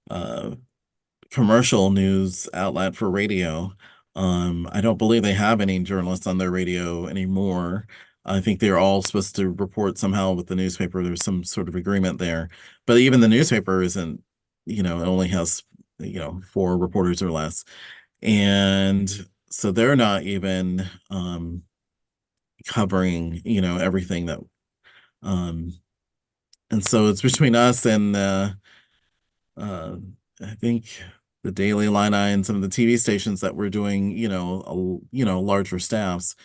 uh, commercial news outlet for radio. I don't believe they have any journalists on their radio anymore. I think they're all supposed to report somehow with the newspaper. There's some sort of agreement there, but even the newspaper isn't. It only has four reporters or less, and so they're not even covering everything that um and so it's between us and uh I think the Daily Line and some of the TV stations that we're doing, larger staffs.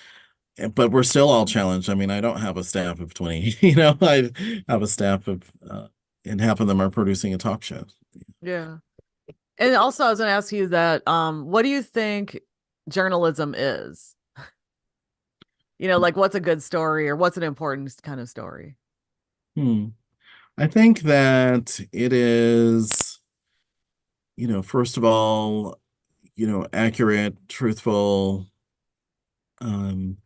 But we're still all challenged. I mean, I don't have a staff of 20, I have a staff of and half of them are producing a talk show. Yeah. And also I was going to ask you that what do you think journalism is? Like what's a good story or what's an important kind of story? Hmm. I think that it is, first of all, accurate, truthful, um,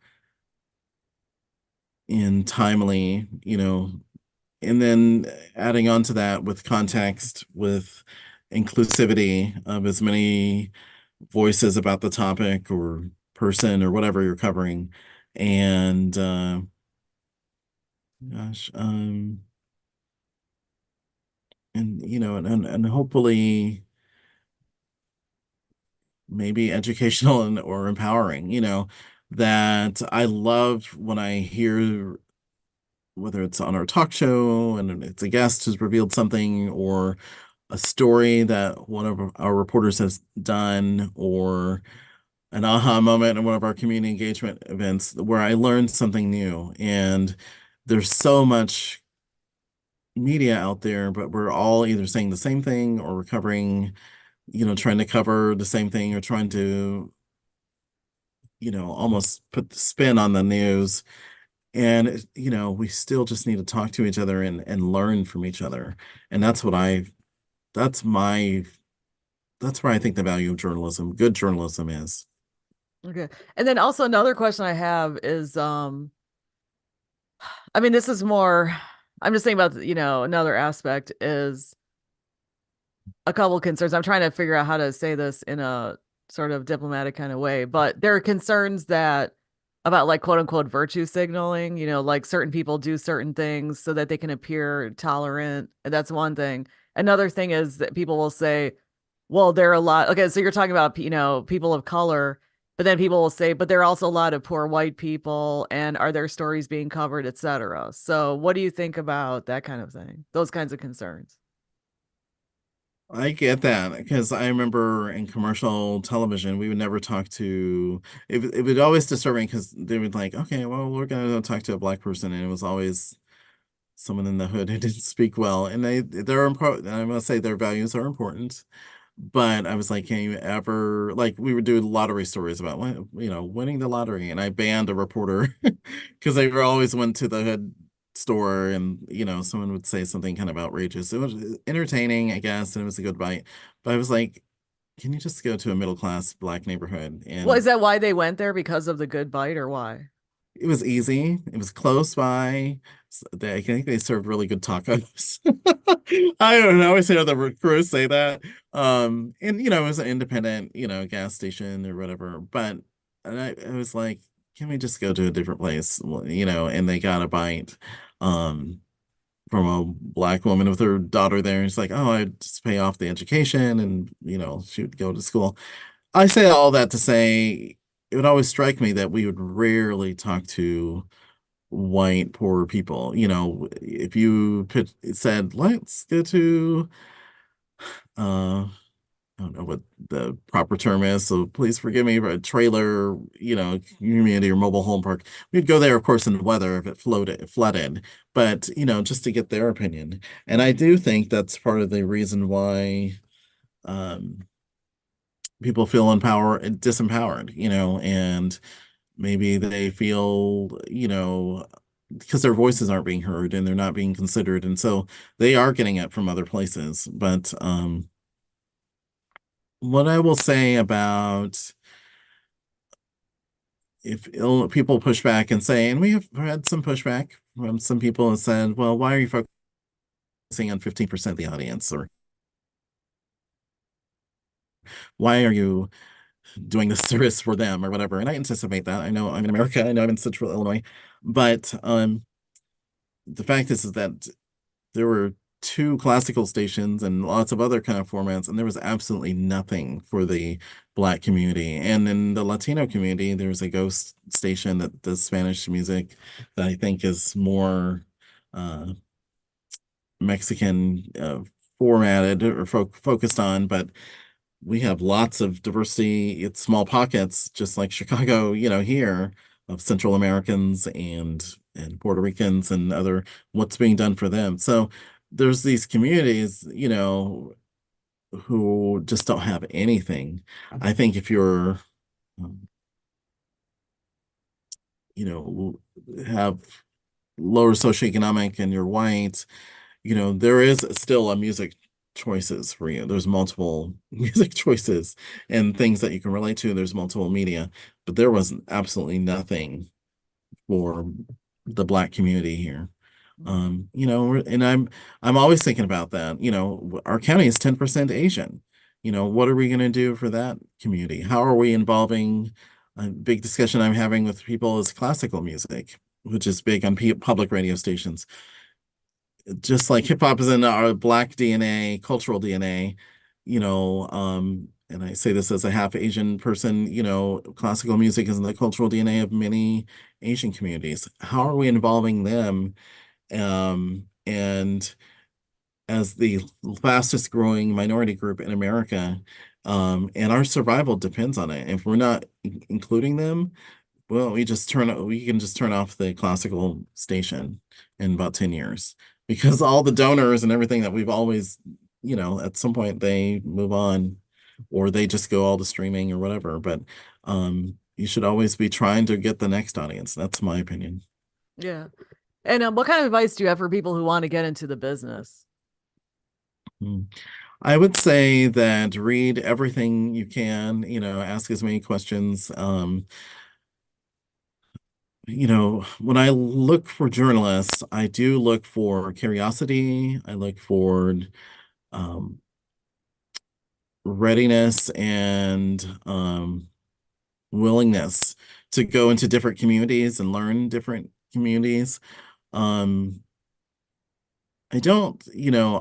and timely, and then adding on to that with context, with inclusivity of as many voices about the topic or person or whatever you're covering. And gosh, and and hopefully maybe educational and or empowering, that I love when I hear, whether it's on our talk show and it's a guest who's revealed something, or a story that one of our reporters has done, or an aha moment in one of our community engagement events where I learned something new. And there's so much media out there, but we're all either saying the same thing, or we're covering, trying to cover the same thing, or trying to, almost put the spin on the news. And, we still just need to talk to each other and learn from each other. And that's my, that's where I think the value of journalism, good journalism is. Okay. And then also another question I have is I mean this is more I'm just thinking about another aspect is a couple concerns. I'm trying to figure out how to say this in a sort of diplomatic kind of way, but there are concerns that about like quote unquote virtue signaling, like certain people do certain things so that they can appear tolerant. And that's one thing. Another thing is that people will say, well, there are a lot. Okay, so you're talking about, people of color, but then people will say, but there are also a lot of poor white people, and are their stories being covered, etc. So what do you think about that kind of thing? Those kinds of concerns? I get that because I remember in commercial television, we would never talk to it would always disturb me because they would like, okay, well, we're gonna talk to a black person, and it was always someone in the hood who didn't speak well. And they're important. I must say their values are important. But I was like, can you ever like we would do lottery stories about winning the lottery, and I banned a reporter because they were always went to the hood store, and someone would say something kind of outrageous. It was entertaining, I guess, and it was a good bite. But I was like, can you just go to a middle class black neighborhood? Well, is And that why they went there, because of the good bite, or why? it was easy. It was close by. I think they served really good tacos. I don't know. I always hear the recruits say that. And it was an independent, gas station or whatever. But I was like, can we just go to a different place? Well, and they got a bite from a black woman with her daughter there. And she's like, oh, I just pay off the education and she would go to school. I say all that to say it would always strike me that we would rarely talk to white poor people. If you said, let's go to I don't know what the proper term is, so please forgive me, but a trailer, community or mobile home park. We'd go there, of course, in weather if it flooded, but just to get their opinion. And I do think that's part of the reason why um people feel disempowered, and maybe they feel, because their voices aren't being heard and they're not being considered. And so they are getting it from other places. But what I will say about if people push back and say, and we have had some pushback from some people and said, well, why are you focusing on 15% of the audience? Or why are you doing this service for them or whatever? And I anticipate that. I know I'm in America. I know I'm in Central Illinois. But the fact is that there were two classical stations and lots of other kind of formats, and there was absolutely nothing for the Black community. And in the Latino community, there's a ghost station that does Spanish music that I think is more uh, Mexican formatted or focused on, but we have lots of diversity. It's small pockets, just like Chicago, here of Central Americans and Puerto Ricans and other what's being done for them. So there's these communities, who just don't have anything. I think if you're, um, you know, have lower socioeconomic and you're white, there is still a music choices for you. There's multiple music choices and things that you can relate to. There's multiple media, but there was absolutely nothing for the Black community here. And I'm always thinking about that. Our county is 10% Asian. What are we going to do for that community? How are we involving a big discussion I'm having with people is classical music, which is big on public radio stations. Just like hip hop is in our Black DNA, cultural DNA, and I say this as a half Asian person, classical music is in the cultural DNA of many Asian communities. How are we involving them? And as the fastest growing minority group in America, and our survival depends on it. If we're not including them, well, we can just turn off the classical station in about 10 years because all the donors and everything that we've always, at some point they move on or they just go all to streaming or whatever. But you should always be trying to get the next audience. That's my opinion. Yeah. And what kind of advice do you have for people who want to get into the business? Hmm. I would say that read everything you can, ask as many questions. When I look for journalists, I do look for curiosity. I look for um, readiness and willingness to go into different communities and learn different communities. Um, I don't,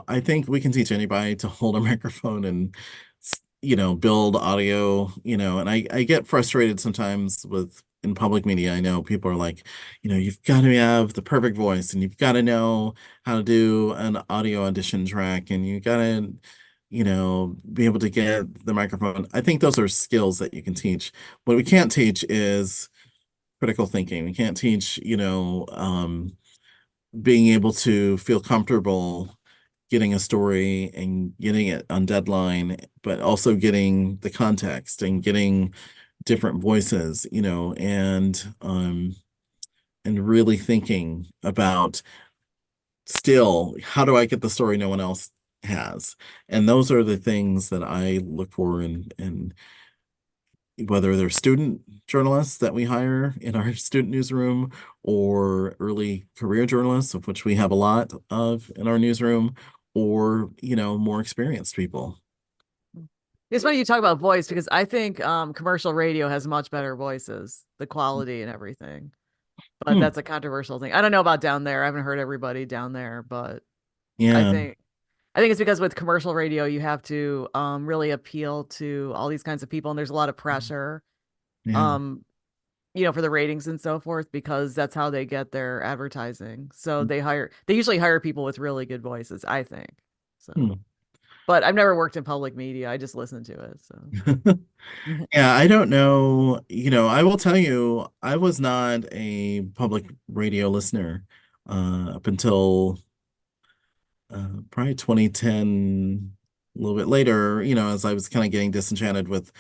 I think we can teach anybody to hold a microphone and, build audio, and I get frustrated sometimes with in public media. I know people are like, you've got to have the perfect voice and you've got to know how to do an audio audition track and you got to, be able to get the microphone. I think those are skills that you can teach. What we can't teach is critical thinking. We can't teach, being able to feel comfortable getting a story and getting it on deadline, but also getting the context and getting different voices, and really thinking about still how do I get the story no one else has? And those are the things that I look for in whether they're student journalists that we hire in our student newsroom or early career journalists, of which we have a lot of in our newsroom, or, more experienced people. It's funny you talk about voice because I think commercial radio has much better voices, the quality and everything. But Hmm. that's a controversial thing. I don't know about down there. I haven't heard everybody down there, but I Yeah. think I think it's because with commercial radio you have to really appeal to all these kinds of people and there's a lot of pressure Yeah. um for the ratings and so forth because that's how they get their advertising. So they usually hire people with really good voices, I think. So, Hmm. but I've never worked in public media. I just listen to it. So, Yeah, I don't know. I will tell you, I was not a public radio listener up until probably 2010, a little bit later, as I was kind of getting disenchanted with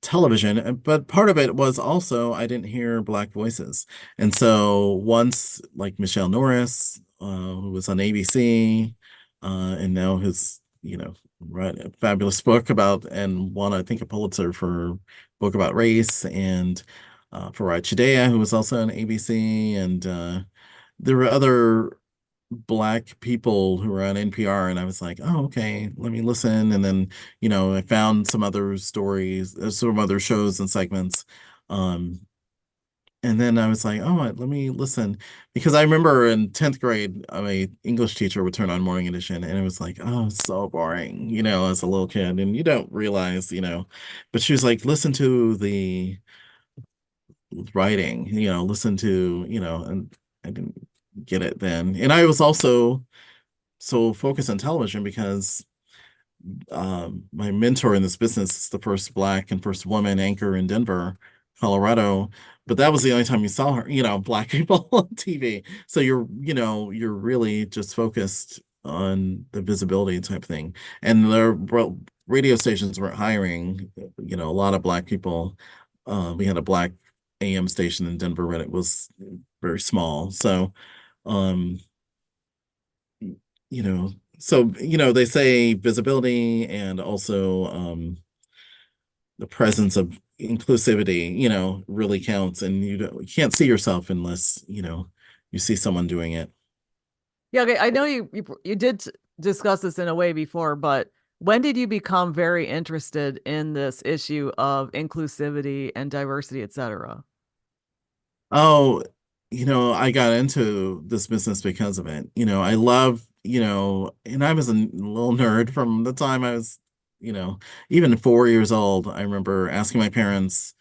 television. But part of it was also I didn't hear Black voices. And so once, like Michelle Norris, who was on ABC, and now has, write a fabulous book about and won, I think, a Pulitzer for book about race, and Farad Chidea, who was also on ABC, and there were other Black people who were on NPR, and I was like, oh, okay, let me listen. And then, I found some other stories, some other shows and segments. Um, and then I was like, oh, let me listen. Because I remember in 10th grade, my English teacher would turn on Morning Edition, and it was like, oh, it's so boring, as a little kid. And you don't realize, but she was like, listen to the writing, listen to, and I didn't get it then. And I was also so focused on television because my mentor in this business is the first Black and first woman anchor in Denver, Colorado. But that was the only time you saw her, Black people on TV. So you're really just focused on the visibility type thing. And the radio stations weren't hiring, a lot of Black people. We had a Black AM station in Denver, but it was very small. So, um, you know, they say visibility and also the presence of inclusivity, really counts. And you can't see yourself unless, you see someone doing it. yeah, okay. I know you did discuss this in a way before, but when did you become very interested in this issue of inclusivity and diversity, et cetera? Oh, I got into this business because of it. I love, and I was a little nerd from the time I was, you know, even 4 years old. I remember asking my parents,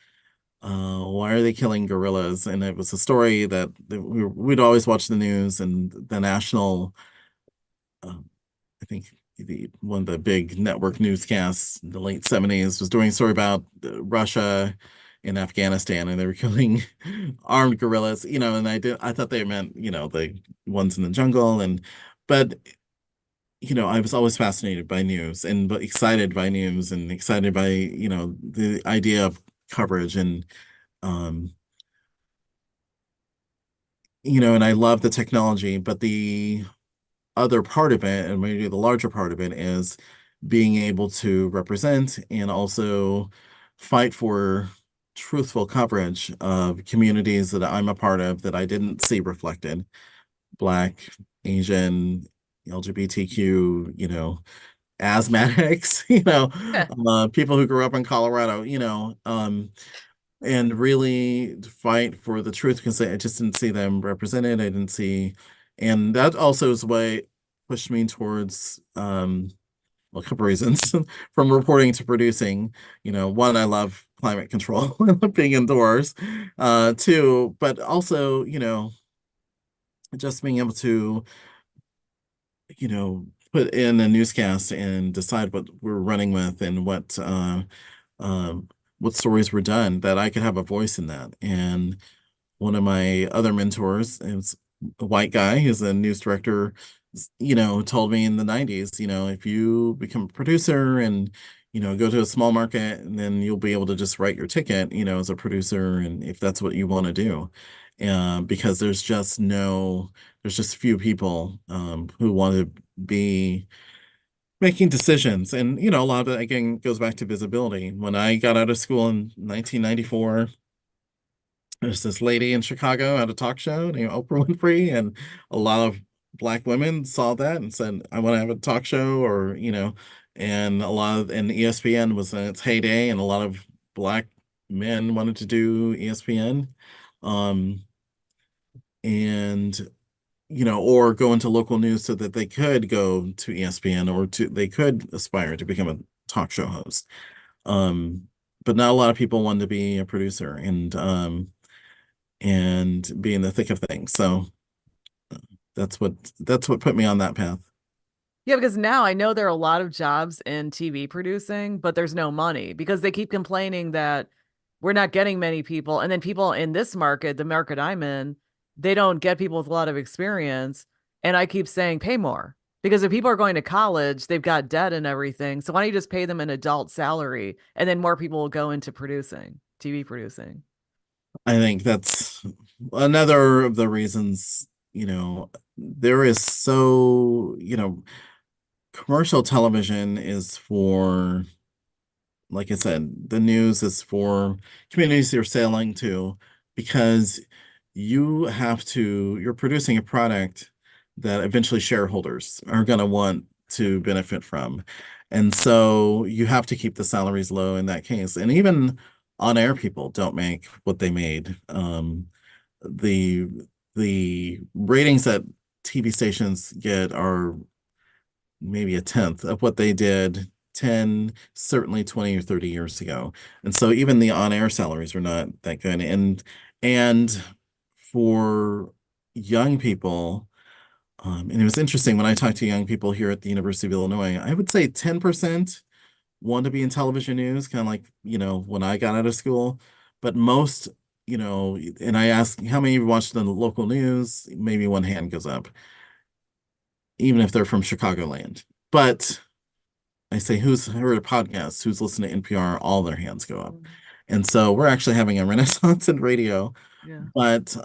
why are they killing gorillas? And it was a story that we'd always watch the news, and the national, I think one of the big network newscasts in the late 70s was doing a story about Russia in Afghanistan, and they were killing armed guerrillas, and I thought they meant, the ones in the jungle. But I was always fascinated by news and but excited by news and excited by, the idea of coverage, and um and I love the technology, but the other part of it, and maybe the larger part of it, is being able to represent and also fight for truthful coverage of communities that I'm a part of that I didn't see reflected. Black, Asian, LGBTQ, asthmatics, people who grew up in Colorado, and really fight for the truth because I just didn't see them represented. I didn't see, and that also is what pushed me towards well, a couple reasons from reporting to producing. One, I love climate control, being indoors. Two, but also, just being able to, put in a newscast and decide what we're running with and what stories were done, that I could have a voice in that. And one of my other mentors is a white guy who's a news director, told me in the 90s, if you become a producer and, go to a small market, and then you'll be able to just write your ticket, as a producer, and if that's what you want to do. Because there's just few people who want to be making decisions. And, a lot of it, again, goes back to visibility. When I got out of school in 1994, there's this lady in Chicago at a talk show named Oprah Winfrey, and a lot of black women saw that and said, I want to have a talk show, and ESPN was in its heyday, and a lot of black men wanted to do ESPN. Um, and or go into local news so that they could go to ESPN, or they could aspire to become a talk show host. Um, but not a lot of people wanted to be a producer and be in the thick of things. So that's what put me on that path. Yeah, because now I know there are a lot of jobs in TV producing, but there's no money because they keep complaining that we're not getting many people. And then people in this market, the market I'm in, they don't get people with a lot of experience. And I keep saying, pay more. Because if people are going to college, they've got debt and everything. So why don't you just pay them an adult salary and then more people will go into producing, TV producing? I think that's another of the reasons, there is so, commercial television is for, like I said, the news is for communities you're selling to, because you're producing a product that eventually shareholders are going to want to benefit from. And so you have to keep the salaries low in that case. And even on-air people don't make what they made. The the ratings that TV stations get are maybe a tenth of what they did 10, certainly 20 or 30 years ago. And so even the on-air salaries are not that good. And for young people, and it was interesting when I talked to young people here at the University of Illinois, I would say 10% want to be in television news, kind of like, when I got out of school. But most, and I ask how many of you watch the local news, maybe one hand goes up, even if they're from Chicagoland. But I say, who's heard a podcast? Who's listened to NPR? All their hands go up. Mm. And so we're actually having a renaissance in radio. Yeah. But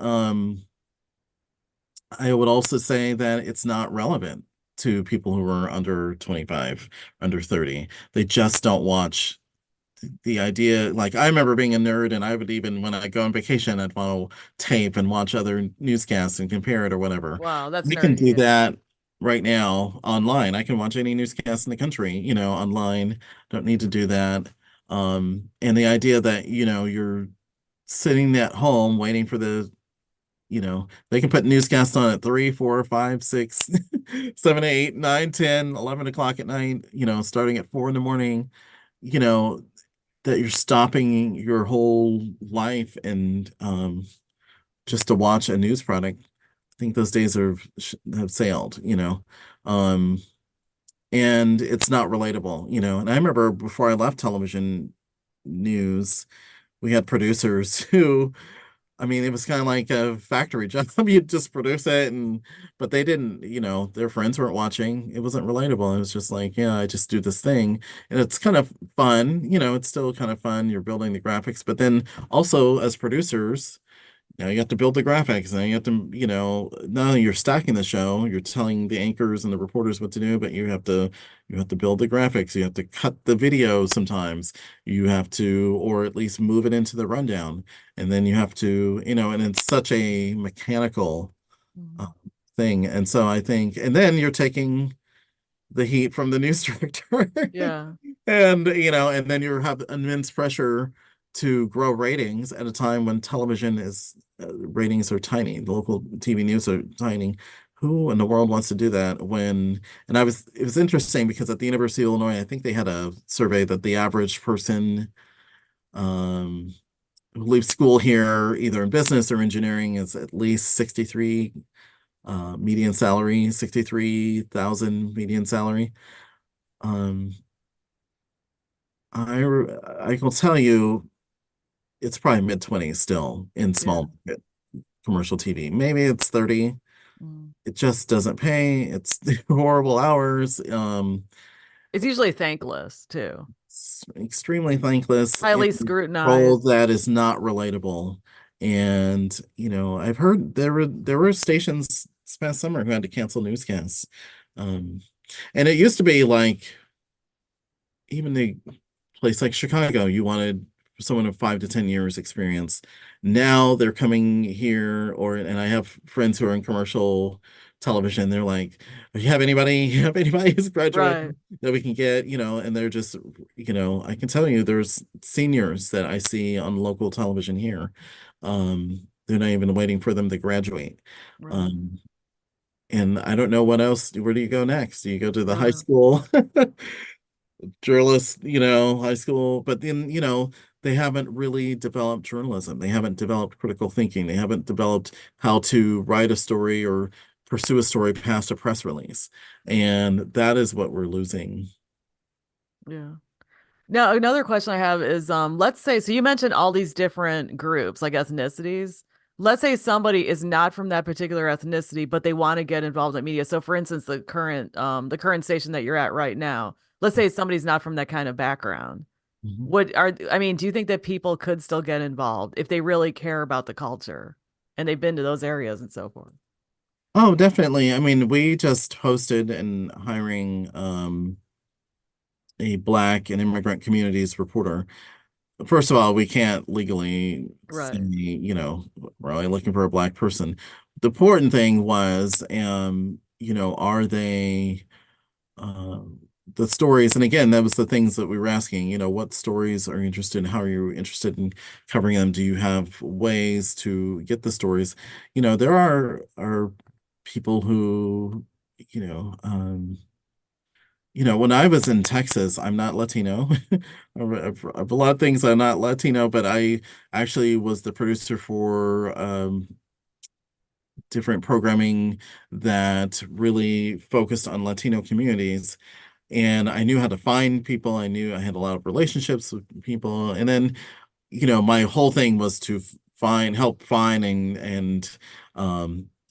I would also say that it's not relevant to people who are under 25, under 30. They just don't watch the idea. Like, I remember being a nerd, and I would even, when I go on vacation, I'd want to tape and watch other newscasts and compare it or whatever. Wow, that's We can nerdy. do Yeah. that right now online. I can watch any newscast in the country, online. Don't need to do that. And the idea that, you're sitting at home waiting for they can put newscasts on at 3, 4, 5, 6, 7, 8, 9, 10, 11 o'clock at night, starting at 4 in the morning, you know, that you're stopping your whole life and just to watch a news product. I think those days have sailed, Um, and it's not relatable. And I remember before I left television news, we had producers who, I mean, it was kind of like a factory job. You'd just produce it, but they didn't, their friends weren't watching. It wasn't relatable. It was just like, yeah, I just do this thing. And it's kind of fun, it's still kind of fun. You're building the graphics, but then also as producers, you have to build the graphics, and you have to, not only you're stacking the show, you're telling the anchors and the reporters what to do, but you have to build the graphics. You have to cut the video sometimes. You have to, or at least move it into the rundown. And then you have to, and it's such a mechanical uh, Mhm. thing. And so I think, and then you're taking the heat from the news director. Yeah. And then you have immense pressure to grow ratings at a time when television is ratings are tiny, the local TV news are tiny. Who in the world wants to do that when, and it was interesting because at the University of Illinois, I think they had a survey that the average person um, who leaves school here, either in business or engineering, is at least 63 median salary, 63,000 median salary. Um, I I will tell you, it's probably mid-20s still in Yeah. small market commercial TV. Maybe it's 30. Mm. It just doesn't pay. It's horrible hours. It's usually thankless too. It's extremely thankless Highly and role scrutinized. that is not relatable. And, I've heard there were stations this past summer who had to cancel newscasts. Um, and it used to be like even the place like Chicago, you wanted someone of 5 to 10 years experience. Now they're coming here, and I have friends who are in commercial television. They're like, "You have anybody? You have anybody who's Right. graduated that we can get?" And they're just, I can tell you, there's seniors that I see on local television here. They're not even waiting for them to graduate. Right. Um, and I don't know what else. Where do you go next? Do you go to the high Right. school? Journalists, high school, but then, they haven't really developed journalism. They haven't developed critical thinking. They haven't developed how to write a story or pursue a story past a press release. And that is what we're losing. Yeah. Now, another question I have is let's say, so you mentioned all these different groups, like ethnicities. Let's say somebody is not from that particular ethnicity, but they want to get involved in media. So for instance, the current station that you're at right now, let's say somebody's not from that kind of background. Mhm. I mean, do you think that people could still get involved if they really care about the culture and they've been to those areas and so forth? Oh, definitely. I mean, we just hosted and hiring a Black and immigrant communities reporter. First of all, we can't legally say, Right. we're only looking for a Black person. The important thing was, are they um, the stories? And again, that was the things that we were asking, what stories are you interested in? How are you interested in covering them? Do you have ways to get the stories? There are people who, you know, um, when I was in Texas, I'm not Latino. Of a lot of things, I'm not Latino, but I actually was the producer for different programming that really focused on Latino communities. And I knew how to find people. I knew I had a lot of relationships with people. And then, my whole thing was to help find and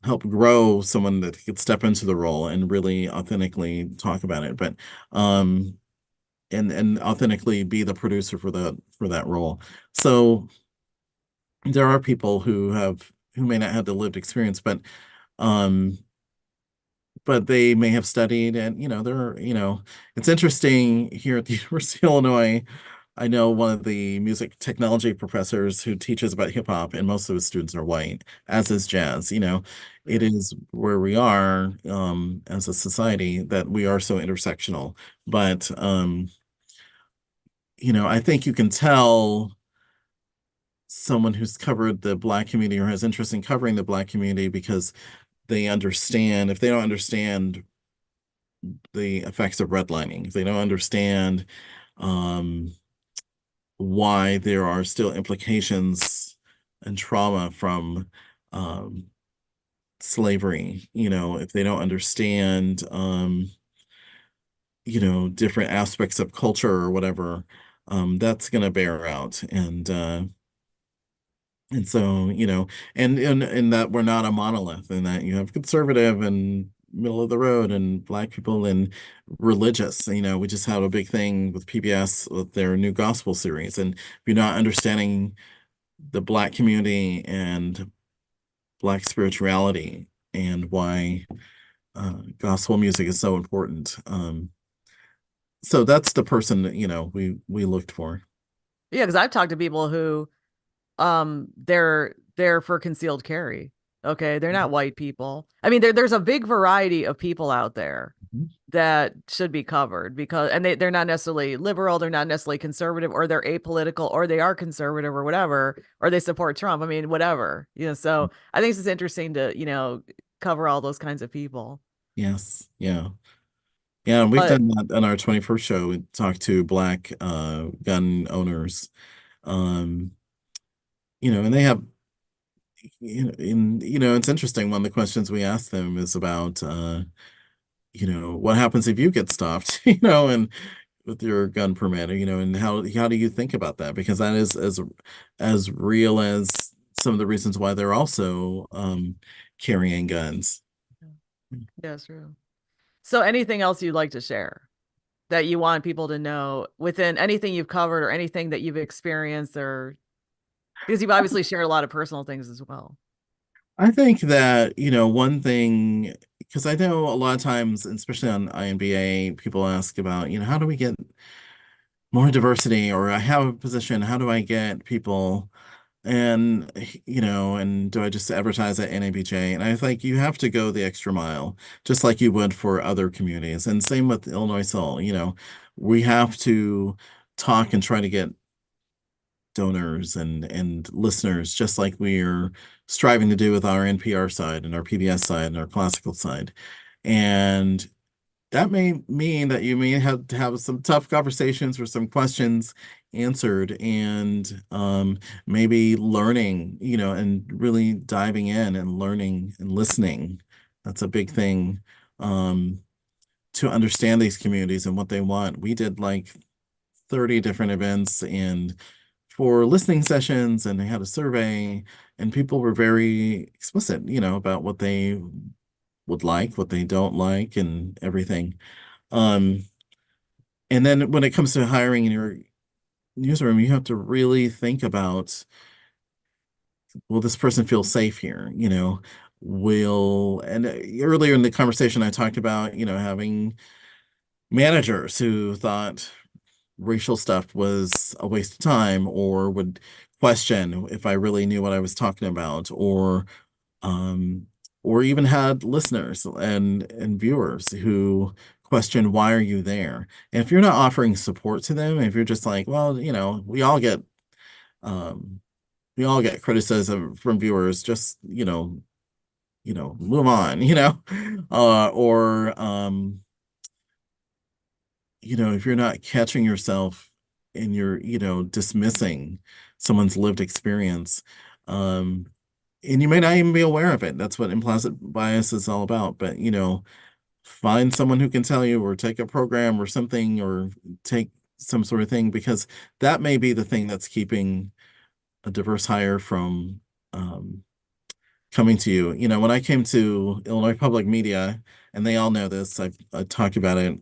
help grow someone that could step into the role and really authentically talk about it. But and authentically be the producer for that role. So there are people who may not have the lived experience, um but they may have studied, and it's interesting here at the University of Illinois. I know one of the music technology professors who teaches about hip hop, and most of his students are white, as is jazz. It Yeah. is where we are as a society that we are so intersectional. But I think you can tell someone who's covered the Black community or has interest in covering the Black community because they understand. If they don't understand the effects of redlining, if they don't understand um, why there are still implications and trauma from um, slavery, if they don't understand, different aspects of culture or whatever, that's going to bear out. And so, and that we're not a monolith, and that you have conservative and middle of the road and Black people and religious. We just had a big thing with PBS with their new gospel series. And if you're not understanding the Black community and Black spirituality and why gospel music is so important. So that's the person that, we looked for. Yeah, because I've talked to people who they're there for concealed carry. Okay, they're not white people. I mean, there's a big variety of people out there. that should be covered because and they're not necessarily liberal, they're not necessarily conservative, or they're apolitical, or they are conservative or whatever, or they support Trump. I mean, whatever. So I think it's just interesting to, cover all those kinds of people. Yes. Yeah. Yeah, we've But done that on our 21st show. We talked to black gun owners. Um, and they have it's interesting. One of the questions we ask them is about what happens if you get stopped, and with your gun permit, and how do you think about that? Because that is as real as some of the reasons why they're also carrying guns. yeah, it's true. So anything else you'd like to share that you want people to know within anything you've covered or anything that you've experienced, or because you've obviously shared a lot of personal things as well. I think that, one thing, because I know a lot of times, especially on INBA, people ask about, how do we get more diversity? Or I have a position, how do I get people? And, and do I just advertise at NABJ? And I think you have to go the extra mile, just like you would for other communities. And same with Illinois Soul, we have to talk and try to get donors and listeners, just like we're striving to do with our NPR side and our PBS side and our classical side. And that may mean that you may have to have some tough conversations or some questions answered and maybe learning, and really diving in and learning and listening. That's a big thing to understand these communities and what they want. We did like 30 different events and for listening sessions, and they had a survey, and people were very explicit, about what they would like, what they don't like, and everything. Um, and then when it comes to hiring in your newsroom, you have to really think about, will this person feel safe here? And earlier in the conversation, I talked about, having managers who thought racial stuff was a waste of time or would question if I really knew what I was talking about, um, or even had listeners and viewers who question, why are you there? And if you're not offering support to them, if you're just like, well, um, we all get criticism from viewers, just, move on, or if you're not catching yourself and you're, dismissing someone's lived experience, um, and you may not even be aware of it. That's what implicit bias is all about. But, find someone who can tell you, or take a program or something, or take some sort of thing, because that may be the thing that's keeping a diverse hire from coming to you. When I came to Illinois Public Media, and they all know this, I talked about it.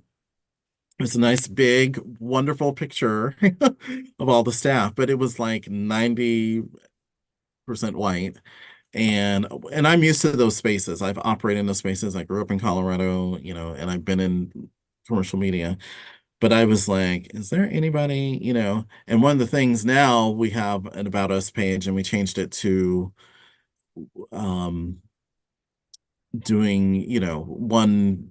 It's a nice, big, wonderful picture of all the staff, but it was like 90% white. And I'm used to those spaces. I've operated in those spaces. I grew up in Colorado, and I've been in commercial media. But I was like, is there anybody, And one of the things now, we have an About Us page, and we changed it to um doing, one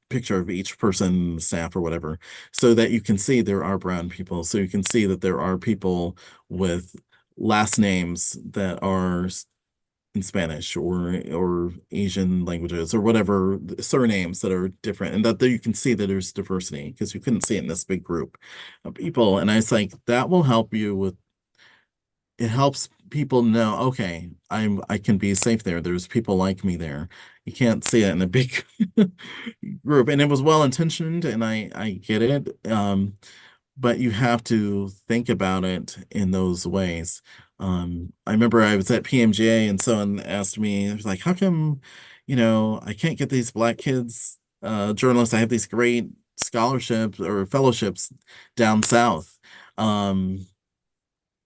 picture of each person, staff or whatever, so that you can see there are brown people. So you can see that there are people with last names that are in Spanish or Asian languages or whatever, surnames that are different, and that you can see that there's diversity, because you couldn't see it in this big group of people. And I was like, that will help you with it helps people know, okay, I can be safe there. There's people like me there. You can't see it in a big group. And it was well intentioned, and I get it. But you have to think about it in those ways. I remember I was at PMGA, and someone asked me, it was like, how come, I can't get these black kids, journalists? I have these great scholarships or fellowships down south.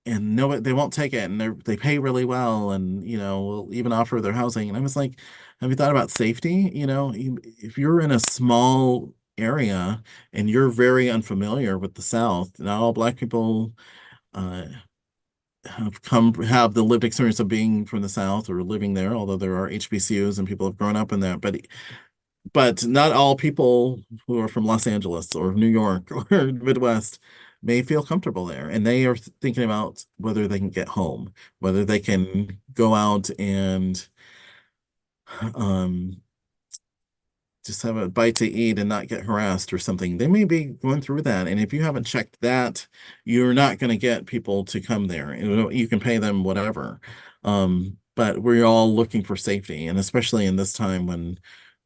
And no, they won't take it, and they pay really well, and will even offer their housing. And I was like, have you thought about safety? If you're in a small area and you're very unfamiliar with the South, not all black people uh, have the lived experience of being from the South or living there, although there are HBCUs and people have grown up in that. But But not all people who are from Los Angeles or New York or Midwest may feel comfortable there. And they are thinking about whether they can get home, whether they can go out and um, just have a bite to eat and not get harassed or something. They may be going through that. And if you haven't checked that, you're not going to get people to come there. You can pay them whatever. But we're all looking for safety. And especially in this time when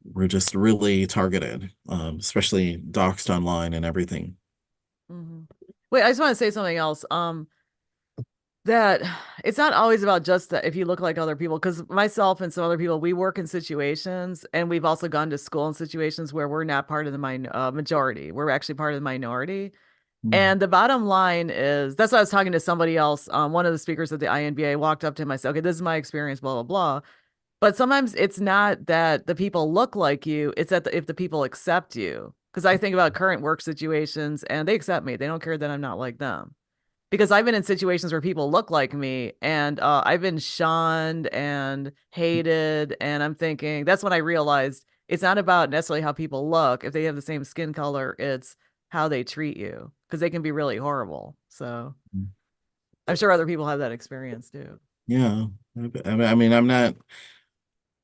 we're just really targeted, especially doxxed online and everything. Mhm. Wait, I just want to say something else. That it's not always about just that if you look like other people, because myself and some other people, we work in situations and we've also gone to school in situations where we're not part of the majority. We're actually part of the minority. Mm. And the bottom line is that's why I was talking to somebody else. One of the speakers at the INBA walked up to him. I said, okay, this is my experience, blah, blah, blah. But sometimes it's not that the people look like you, it's that if the people accept you. Because I think about current work situations and they accept me. They don't care that I'm not like them. Because I've been in situations where people look like me and I've been shunned and hated. And I'm thinking that's when I realized it's not about necessarily how people look. If they have the same skin color, it's how they treat you because they can be really horrible. So I'm sure other people have that experience too. Yeah. I mean, I'm not,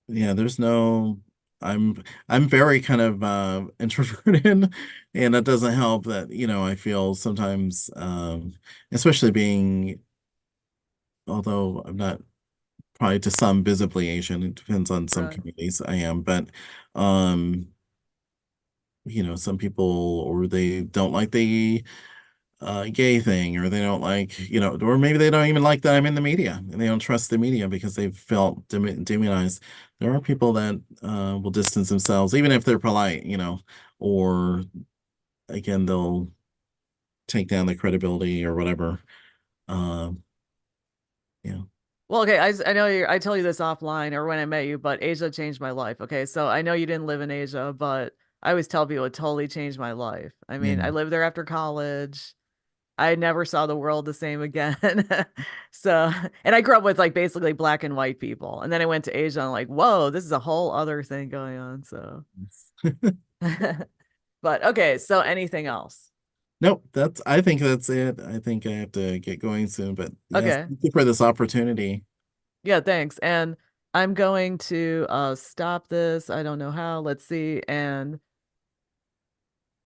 yeah, there's no, I'm very kind of introverted and that doesn't help that, I feel sometimes especially being, although I'm not probably to some visibly Asian, it depends on some Right. communities I am, but um, some people or they don't like the gay thing or they don't like, or maybe they don't even like that I'm in the media and they don't trust the media because they've felt demonized. There are people that will distance themselves, even if they're polite, or again, they'll take down the credibility or whatever. Um, yeah. Well, okay, I know I told you this offline or when I met you, but Asia changed my life. Okay, so I know you didn't live in Asia, but I always tell people it totally changed my life. I mean, I Yeah. lived there after college. I never saw the world the same again. So, and I grew up with like basically black and white people. And then I went to Asia and like, whoa, this is a whole other thing going on. So, but okay, so anything else? Nope, I think that's it. I think I have to get going soon, but yes, Okay. thank you for this opportunity. Yeah, thanks. And I'm going to stop this. I don't know how. Let's see. And